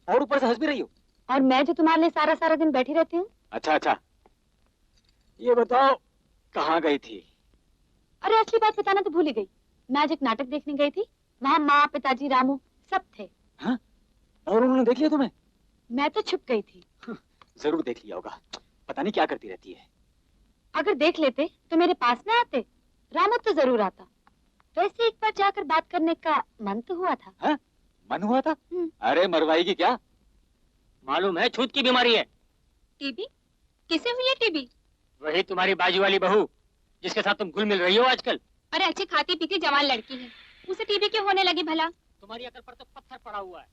और ऊपर से हंस भी रही हो। और मैं जो तुम्हारे लिए सारा सारा दिन बैठी रहती हूँ। अच्छा अच्छा, ये बताओ कहाँ गई थी? अरे असली बात बताना तो भूल ही गई। मैं आज एक नाटक देखने गई थी, वहाँ माँ पिताजी रामू सब थे। हाँ? और उन्होंने देख लिया तुम्हें? मैं तो छुप गई थी। जरूर देख लिया होगा, पता नहीं क्या करती रहती है। अगर देख लेते तो मेरे पास न आते, रामू तो जरूर आता। वैसे एक बार जाकर बात करने का मन तो हुआ था। हाँ? मन हुआ था? अरे मरवाएगी क्या? मालूम है छूत की बीमारी है। टीबी? किसे हुई है टीबी? वही तुम्हारी बाजू वाली बहू जिसके साथ तुम घुल मिल रही हो आजकल। अरे अच्छी खाती पीती जवान लड़की है, उसे टीबी क्यों होने लगी भला? तुम्हारी अकल पर तो पत्थर पड़ा हुआ है।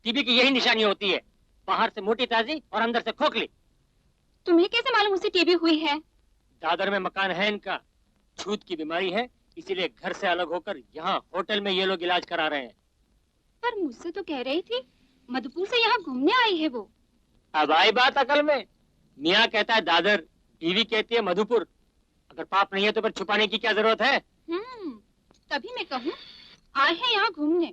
टीबी की यही निशानी होती है, बाहर से मोटी ताजी और अंदर से खोखली। तुम्हें कैसे मालूम उसे टीबी हुई है? दादर में मकान है इनका, छूत की बीमारी है, इसीलिए घर से अलग होकर यहाँ होटल में ये लोग इलाज करा रहे हैं। पर मुझसे तो कह रही थी मधुपुर से यहाँ घूमने आई है वो। अब आई बात अकल में। मियाँ कहता है दादर, बीवी कहती है मधुपुर। अगर पाप नहीं है तो फिर छुपाने की क्या जरूरत है? तभी मैं कहूँ आए हैं यहाँ घूमने,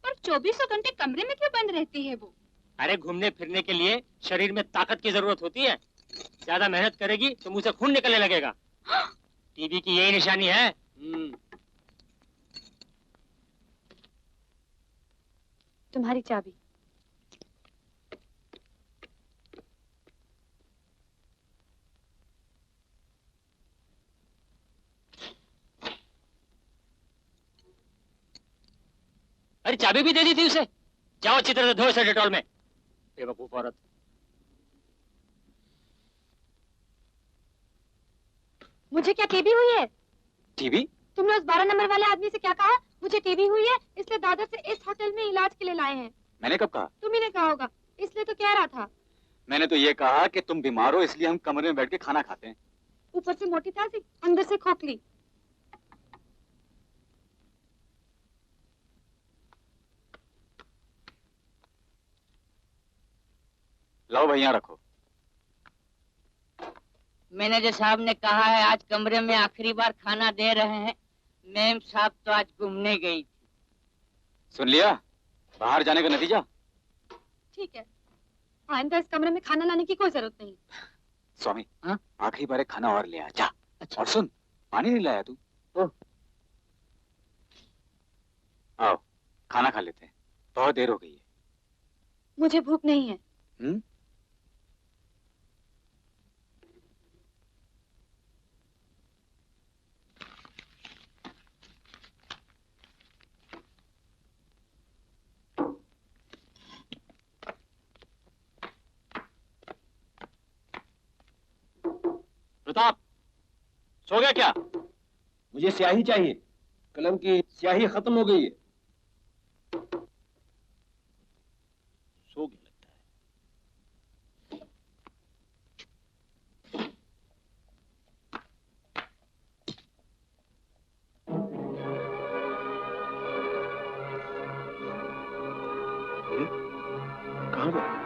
पर 24 घंटे कमरे में क्यों बंद रहती है वो? अरे घूमने फिरने के लिए शरीर में ताकत की जरूरत होती है। ज्यादा मेहनत करेगी तो मुंह से खून निकलने लगेगा। टीबी की यही निशानी है। तुम्हारी चाबी। अरे चाबी भी दे दी थी उसे। जाओ अच्छी तरह से धो इसे डेटॉल में। बेवकूफ औरत। मुझे क्या टीबी हुई है? टीबी? तुमने उस 12 नंबर वाले आदमी से क्या कहा? मुझे टीबी हुई है, इसलिए दादर से इस होटल में इलाज के लिए लाए हैं। मैंने कब कहा? तुम्ही ने कहा होगा, इसलिए तो कह रहा था। मैंने तो ये कहा कि तुम बीमार हो इसलिए हम कमरे में बैठ के खाना खाते हैं। ऊपर से मोटी ताजी, अंदर से खोखली। लाओ भैया रखो। मैनेजर साहब ने कहा है आज कमरे में आखिरी बार खाना दे रहे हैं। मैम साहब तो आज घूमने गई थी। सुन लिया? बाहर जाने का नतीजा? ठीक है, आइंदा इस कमरे में खाना लाने की कोई जरूरत नहीं। स्वामी, आखिरी बार एक खाना और ले आ जा। अच्छा। और सुन, पानी नहीं लाया तू? आओ खाना खा लेते हैं, बहुत देर हो गई है। मुझे भूख नहीं है। प्रताप, सो गया क्या? मुझे स्याही चाहिए, कलम की स्याही खत्म हो गई है। सो गया लगता है। कहाँ गया?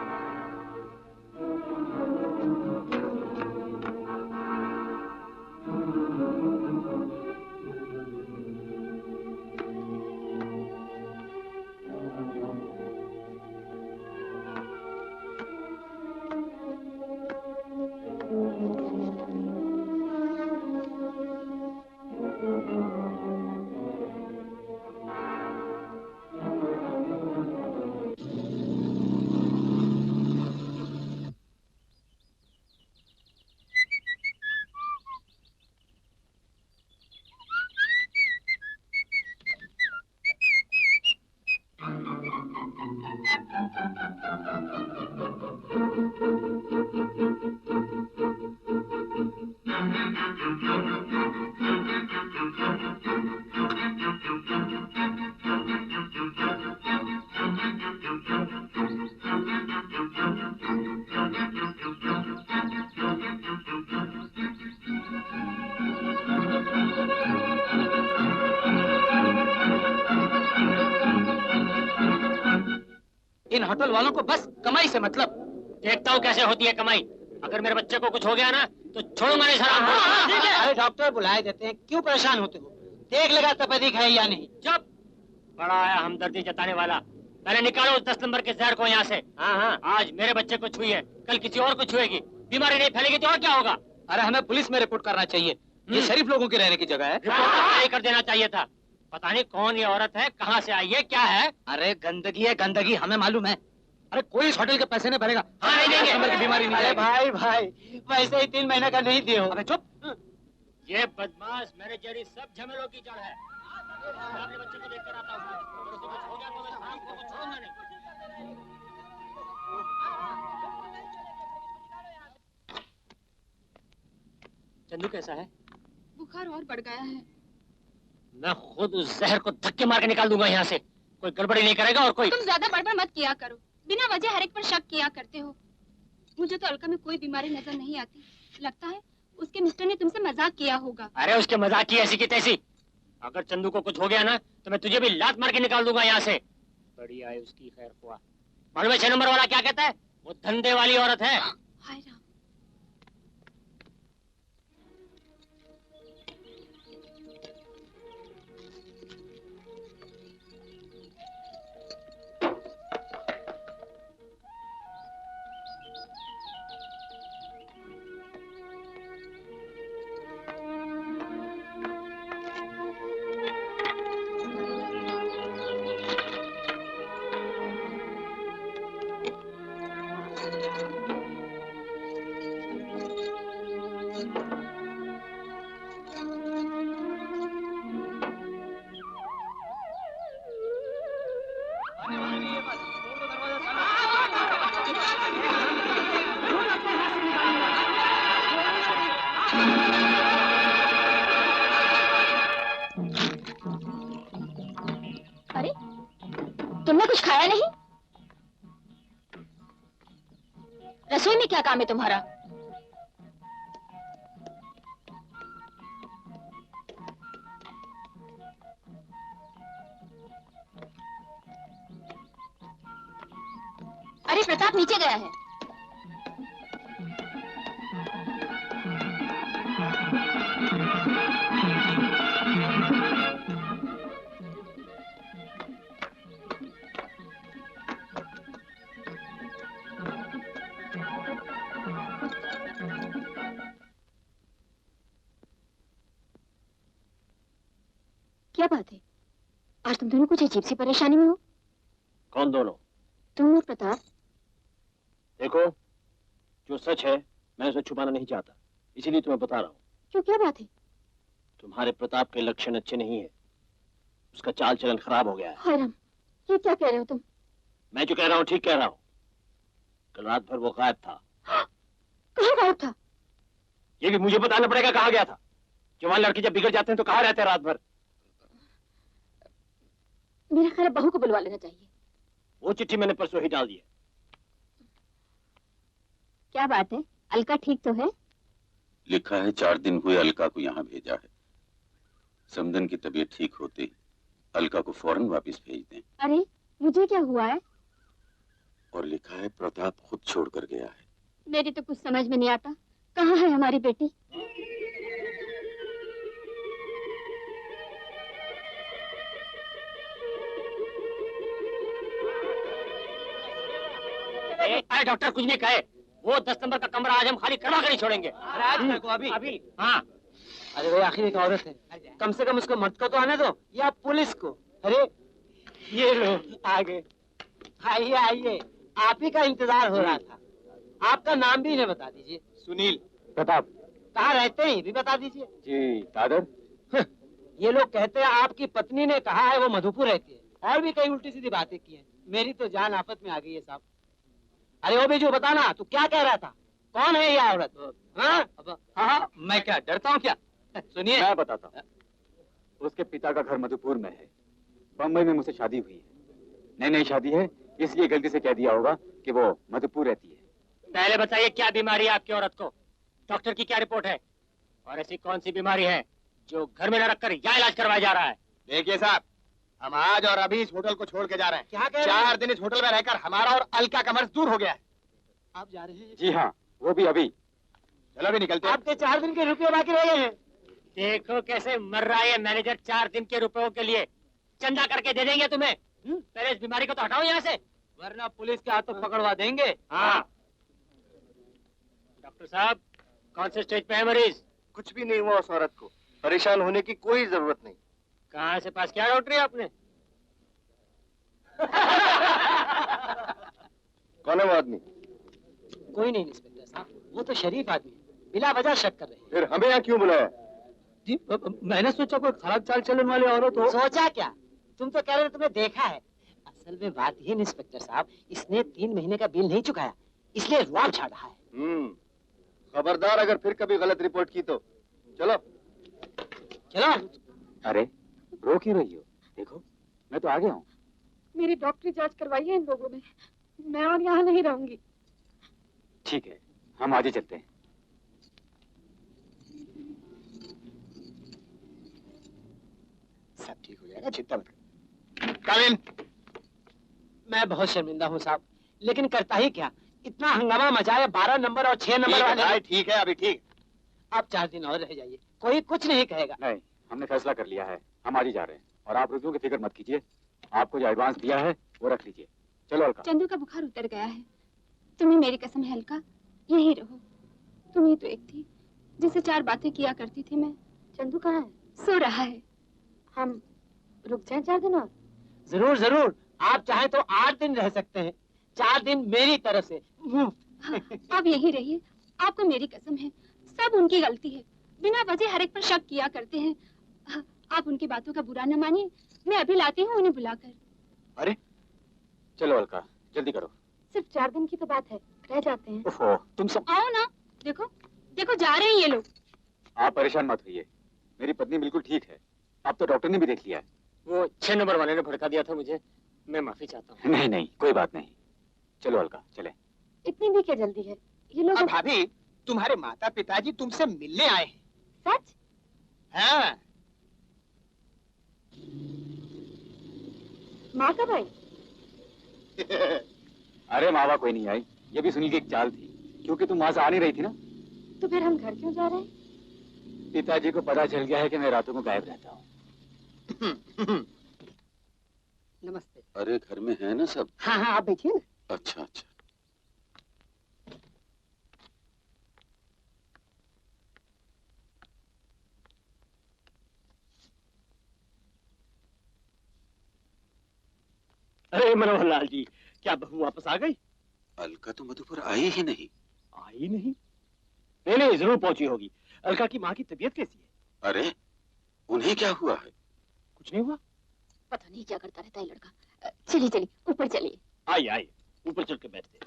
इन होटल वालों को बस कमाई से मतलब। देखता हूँ कैसे होती है कमाई। अगर मेरे बच्चे को कुछ हो गया ना तो छोड़ूंगा नहीं सलाम। अरे डॉक्टर बुलाए देते हैं, क्यों परेशान होते हो? देख लेगा तपेदिक है या नहीं। जब बड़ा आया हमदर्दी जताने वाला। पहले निकालो उस 10 नंबर के जहर को यहाँ से। हाँ, आज मेरे बच्चे को छुई है, कल किसी और को छुएगी। बीमारी नहीं फैलेगी तो और क्या होगा? अरे हमें पुलिस में रिपोर्ट करना चाहिए, ये शरीफ लोगों के रहने की जगह है। रिपोर्ट नहीं कर देना चाहिए था। पता नहीं कौन ये औरत है, कहाँ से आई है, क्या है? अरे गंदगी है गंदगी, हमें मालूम है। अरे कोई इस होटल के पैसे नहीं भरेगा। हाँ, नहीं देंगे। नंबर की बीमारी नहीं। अरे भाई वैसे ही 3 महीने का नहीं दिए हो। अबे चुप। ये बदमाश मेरे जैसी सब झमेलों की जड़ है। मैं अपने बच्चे को देखकर आता हूँ। अगर उसे कुछ हो गया तो मैं शाम को कुछ छोड़ूंगा नहीं। चंदू कैसा है? बुखार और बढ़ गया है। मैं खुद उस जहर को धक्के मार के निकाल दूंगा यहाँ से। कोई गड़बड़ी नहीं करेगा और कोई। तुम ज्यादा बड़बड़ मत किया करो, बिना वजह हर एक पर शक किया करते हो। मुझे तो अलका में कोई बीमारी नजर नहीं आती। लगता है उसके मिस्टर ने तुमसे मजाक किया होगा। अरे उसके मजाक की ऐसी की तैसी। अगर चंदू को कुछ हो गया ना तो मैं तुझे भी लात मार के निकाल दूंगा यहाँ से। बड़ी आए उसकी खैर हुआ। मालूम है 6 नंबर वाला क्या कहता है? वो धंधे वाली औरत है। हाय राम। अरे तुमने कुछ खाया नहीं? रसोई में क्या काम है तुम्हारा? अरे प्रताप नीचे गया है। क्या बात है? आज तुम दोनों कुछ अजीब सी परेशानी में हो। कौन दोनों? तुम और प्रताप। देखो, जो सच है मैं उसे छुपाना नहीं चाहता, इसीलिए तुम्हें बता रहा हूँ। क्यों, क्या बात है? तुम्हारे प्रताप के लक्षण अच्छे नहीं है। उसका चाल चलन खराब हो गया है। हाय राम, ये क्या कह रहे हो तुम? मैं जो कह रहा हूँ ठीक कह रहा हूँ। कल रात भर वो गायब था। कहाँ गायब था? ये भी मुझे बताना पड़ेगा कहाँ गया था। जवान लड़के जब बिगड़ जाते हैं तो कहाँ रहते हैं रात भर? मेरा ख्याल बहू को बुलवा लेना चाहिए। वो चिट्ठी मैंने परसों ही डाल दी है। क्या बात है, अलका ठीक तो है? लिखा है 4 दिन हुए अलका को यहाँ भेजा है। समदन की तबीयत ठीक होते ही अलका को फौरन वापस भेज दें। अरे मुझे क्या हुआ है? और लिखा है प्रताप खुद छोड़कर गया है। मेरी तो कुछ समझ में नहीं आता। कहाँ है हमारी बेटी? अरे डॉक्टर कुछ नहीं कहे। वो 10 नंबर का कमरा आज हम खाली करवा कर ही छोड़ेंगे। आज को अभी अभी हाँ। अरे भाई आखिर एक औरत है, कम से कम उसको मर्द को तो आने दो, या पुलिस को। अरे ये लो आ गए। आइए आइए, आप ही का इंतजार हो रहा था। आपका नाम भी इन्हें बता दीजिए। सुनील। प्रताप। कहाँ रहते हैं ये भी बता दीजिए। जी दादर। ये लोग कहते हैं आपकी पत्नी ने कहा है वो मधुपुर रहती है। और भी कई उल्टी सीधी बातें की हैं। मेरी तो जान आफत में आ गई है साहब। अरे ओ बीजू बताना, तू क्या कह रहा था? कौन है ये औरत? हाँ हाँ, मैं क्या डरता हूँ क्या? सुनिए, मैं बताता हूँ। उसके पिता का घर मधुपुर में है। बम्बई में मुझसे शादी हुई है। नई नई शादी है, इसलिए गलती से कह दिया होगा कि वो मधुपुर रहती है। पहले बताइए क्या बीमारी है आपकी औरत को? डॉक्टर की क्या रिपोर्ट है? और ऐसी कौन सी बीमारी है जो घर में न रखकर यहाँ इलाज करवाया जा रहा है? देखिए साहब, हम आज और अभी इस होटल को छोड़ के जा रहे हैं। क्या कह रहे हैं? 4 दिन इस होटल में रहकर हमारा और अलका का मर्ज दूर हो गया है। आप जा रहे हैं? जी हाँ, वो भी अभी। चलो भी निकलते हैं। आपके 4 दिन के रुपये बाकी रह गए हैं। देखो कैसे मर रहा है मैनेजर 4 दिन के रुपयों के लिए। चंदा करके दे देंगे तुम्हें। पहले इस बीमारी को तो हटाओ यहाँ से, वरना पुलिस के हाथों पकड़वा देंगे। हाँ डॉक्टर साहब, कौन से स्टेज पे है मरीज? कुछ भी नहीं हुआ उस औरत को, परेशान होने की कोई जरूरत नहीं। कहाँ से पास किया डॉक्टरी आपने? कौन है वो आदमी? कोई नहीं इंस्पेक्टर साहब, वो तो शरीफ आदमी है, बिना वजह शक कर रहे हैं। फिर हमें यहाँ क्यों बुलाया? जी मैंने सोचा कोई खराब चाल चलन वाले औरत हो। सोचा क्या? तुम तो कह रहे हो तुमने देखा है। असल में बात ये इंस्पेक्टर साहब, इसने 3 महीने का बिल नहीं चुकाया, इसलिए रुआब झाड़ रहा है। खबरदार अगर फिर कभी गलत रिपोर्ट की तो। चलो चलो। अरे रो क्यों रही हो? देखो मैं तो आ गया हूँ। मेरी डॉक्टरी जांच करवाई है इन लोगों ने, मैं और यहाँ नहीं रहूंगी। ठीक है, हम आज ही चलते हैं। सब ठीक हो जाएगा, चिंता मत कर। कामिन। मैं बहुत शर्मिंदा हूँ साहब, लेकिन करता ही क्या, इतना हंगामा मचाया 12 नंबर और 6 नंबर वाले। ठीक है, अभी ठीक। आप 4 दिन और रह जाइए, कोई कुछ नहीं कहेगा। नहीं, हमने फैसला कर लिया है, हम आज ही जा रहे हैं। और आप रुपयों की फिक्र मत कीजिए, आपको जो एडवांस दिया है वो रख लीजिए। चलो अलका। चंदू का बुखार उतर गया है, तुम्हें मेरी कसम है अलका, यही रहो। तुम ही तो एक थी जिससे 4 बातें किया करती थी मैं। चंदू कहाँ है? सो रहा है। हम रुक जाएं 4 दिन और? जरूर जरूर, आप चाहें तो 8 दिन रह सकते हैं, 4 दिन मेरी तरफ से। हाँ, आप यही रहिए, आपको मेरी कसम है, सब उनकी गलती है, बिना वजह हर एक पर शक किया करते हैं। आप उनकी बातों का बुरा न मानिए, मैं अभी लाती हूँ उन्हें बुलाकर। अरे चलो अलका, जल्दी करो। सिर्फ 4 दिन की तो बात है, रह जाते हैं। ओहो, तुम सब आओ ना, देखो देखो जा रहे हैं ये लोग। आप परेशान मत होइए, मेरी पत्नी बिल्कुल ठीक है। अब तो डॉक्टर ने भी देख लिया है। वो 6 नंबर वाले ने भड़का दिया था मुझे, मैं माफी चाहता हूँ। नहीं नहीं, कोई बात नहीं। चलो अलका, चले। इतनी भी क्या जल्दी है? ये लोग भाभी, तुम्हारे माता पिताजी तुमसे मिलने आए हैं। सच? हाँ। माँ कब आई? अरे मावा कोई नहीं आई, ये भी सुनील की एक चाल थी, क्योंकि तुम वहां से आ नहीं रही थी ना। तो फिर हम घर क्यों जा रहे हैं? पिताजी को पता चल गया है कि मैं रातों को गायब रहता हूँ। नमस्ते। अरे घर में है ना सब? हाँ हाँ, आप बैठिए ना। अच्छा अच्छा। अरे मनोहर लाल जी, क्या बहू वापस आ गई? अलका तो मधुपुर आई ही नहीं। आई नहीं? नहीं नहीं, जरूर पहुंची होगी। अलका की माँ की तबीयत कैसी है? अरे उन्हें क्या हुआ है? कुछ नहीं हुआ? पता नहीं क्या करता रहता है लड़का। चलिए चलिए ऊपर चलिए। आइए आइए, ऊपर चल के बैठते हैं।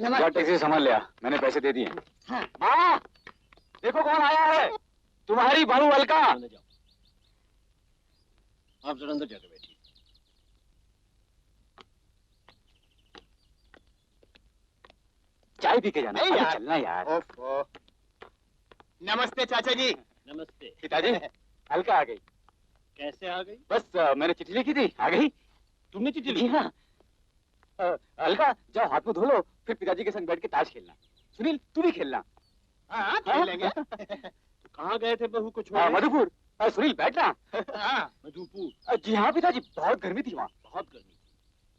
जा टैक्सी संभाल लिया, मैंने पैसे दे दिए। हाँ। माँ, देखो कौन आया है, तुम्हारी बहू अलका। अंदर जाओ, आप जरा अंदर जाकर बैठिए। चाय पी के जाना। नहीं अरे यार। चलना यार। ओफो। नमस्ते चाचा जी। नमस्ते। पिताजी, अलका आ गई। कैसे आ गई? बस मैंने चिट्ठी लिखी थी, आ गई। तुमने चिट्ठी जी लिखी? हाँ। अलका जाओ हाथ मुंह धो लो, फिर पिताजी के संग बैठ के ताश खेलना। सुनील तू भी खेलना। हाँ, खेलेंगे। तो कहाँ गए थे बहू को छोड़? मधुपुर। सुनील बैठना। हाँ। मधुपुर? जी हाँ पिताजी, बहुत गर्मी थी वहाँ। बहुत गर्मी।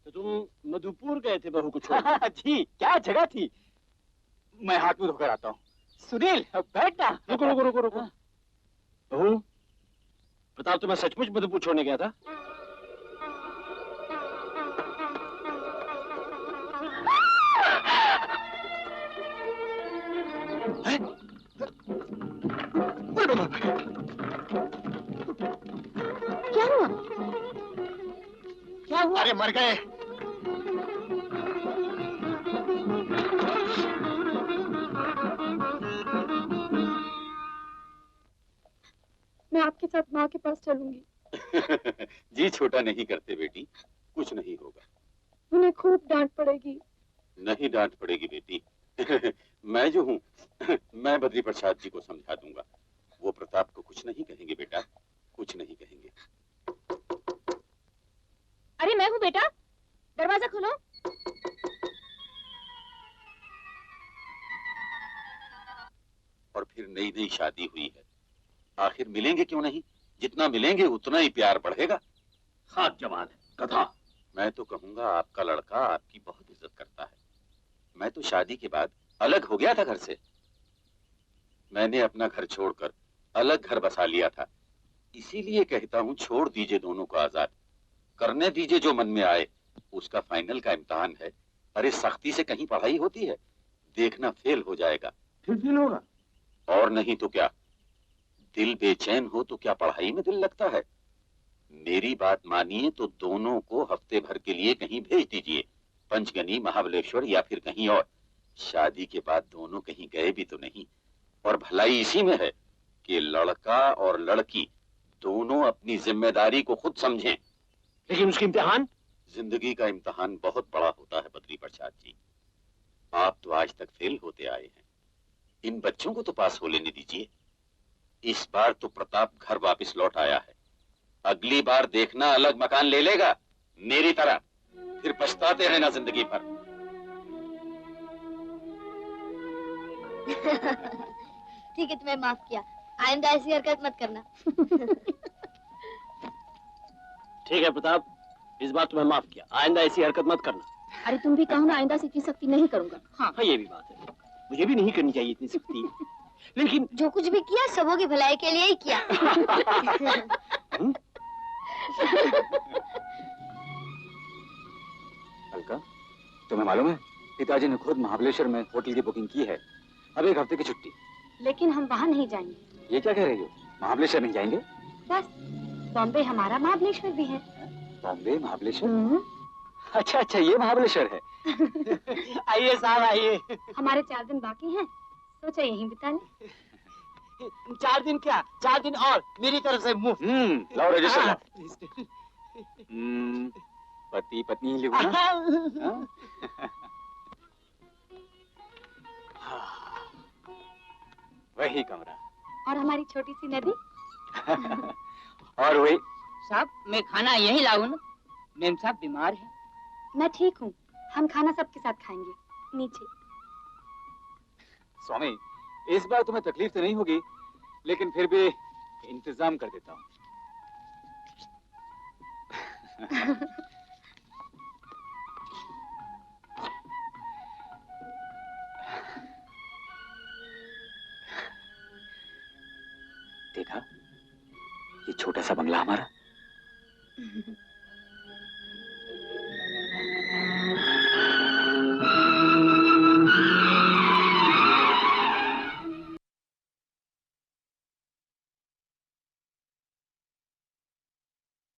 तो तुम मधुपुर गए थे बहू को छोड़? जी, क्या जगह थी। मैं हाथ मुंह धोकर आता हूँ। सुनील बैठना। रुको रुको रुको रुको। बहू बताओ, तो मैं सचमुच मधुपुर छोड़ने गया था? क्या हुआ? क्या हुआ? अरे मर गए। मैं आपके साथ माँ के पास चलूंगी। जी छोटा नहीं करते बेटी, कुछ नहीं होगा। उन्हें खूब डांट पड़ेगी। नहीं डांट पड़ेगी बेटी। मैं जो हूँ मैं बद्री प्रसाद जी को समझा दूंगा। वो प्रताप को कुछ नहीं कहेंगे बेटा, कुछ नहीं कहेंगे। अरे मैं हूँ बेटा, दरवाजा खोलो। और फिर नई नई शादी हुई है, आखिर मिलेंगे क्यों नहीं? जितना मिलेंगे उतना ही प्यार बढ़ेगा। खाक जवान है, कथा। मैं तो कहूंगा आपका लड़का आपकी बहुत इज्जत करता है। मैं तो शादी के बाद अलग हो गया था घर से। मैंने अपना घर छोड़कर अलग घर बसा लिया था। इसीलिए कहता हूँ छोड़ दीजिए दोनों को आजाद, करने दीजिए जो मन में आए। उसका फाइनल का इम्तिहान है। अरे सख्ती से कहीं पढ़ाई होती है? देखना फेल हो जाएगा। फिर फेल होगा? और नहीं तो क्या। दिल बेचैन हो तो क्या पढ़ाई में दिल लगता है? मेरी बात मानिए तो दोनों को हफ्ते भर के लिए कहीं भेज दीजिए, पंचगनी, महाबलेश्वर या फिर कहीं और। शादी के बाद दोनों कहीं गए भी तो नहीं। और भलाई इसी में है कि लड़का और लड़की दोनों अपनी जिम्मेदारी को खुद समझें। लेकिन उसके इम्तिहान? जिंदगी का इम्तिहान बहुत बड़ा होता है बद्री प्रसाद जी। आप तो आज तक फेल होते आए हैं, इन बच्चों को तो पास हो लेने दीजिए। इस बार तो प्रताप घर वापस लौट आया है, अगली बार देखना अलग मकान ले लेगा मेरी तरह, फिर पछताते रहना जिंदगी भर। ठीक है, तुम्हें माफ किया, आइंदा ऐसी हरकत मत करना। ठीक है प्रताप, इस बार तुम्हें माफ किया, आइंदा ऐसी हरकत मत करना। अरे तुम भी कहो ना, आइंदा से इतनी सख्ती नहीं करूंगा। हाँ ये भी बात है, मुझे भी नहीं करनी चाहिए इतनी सख्ती। लेकिन जो कुछ भी किया सबों की भलाई के लिए ही किया। अलका, तुम्हें मालूम है पिताजी ने खुद महाबलेश्वर में होटल की बुकिंग की है, अब 1 हफ्ते की छुट्टी। लेकिन हम वहाँ नहीं जाएंगे। ये क्या कह रही हो? महाबलेश्वर नहीं जाएंगे? बस बॉम्बे हमारा, महाबलेश्वर भी है। बॉम्बे महाबलेश्वर? अच्छा अच्छा, ये महाबलेश्वर है। आइए साहब आइए। हमारे 4 दिन बाकी हैं, सोचा यहीं बिता लें। 4 दिन क्या, 4 दिन और मेरी तरफ से मुफ्त। लाओ रजिस्टर लाओ। पति पत्नी लिखो ना। हाँ? वही कमरा और हमारी छोटी सी नदी। और वही। साहब मैं खाना यही लाऊं ना, मेम साहब बीमार है। मैं ठीक हूँ, हम खाना सबके साथ खाएंगे नीचे। स्वामी, इस बार तुम्हें तकलीफ तो नहीं होगी, लेकिन फिर भी इंतजाम कर देता हूँ। देखा, ये छोटा सा बंगला हमारा।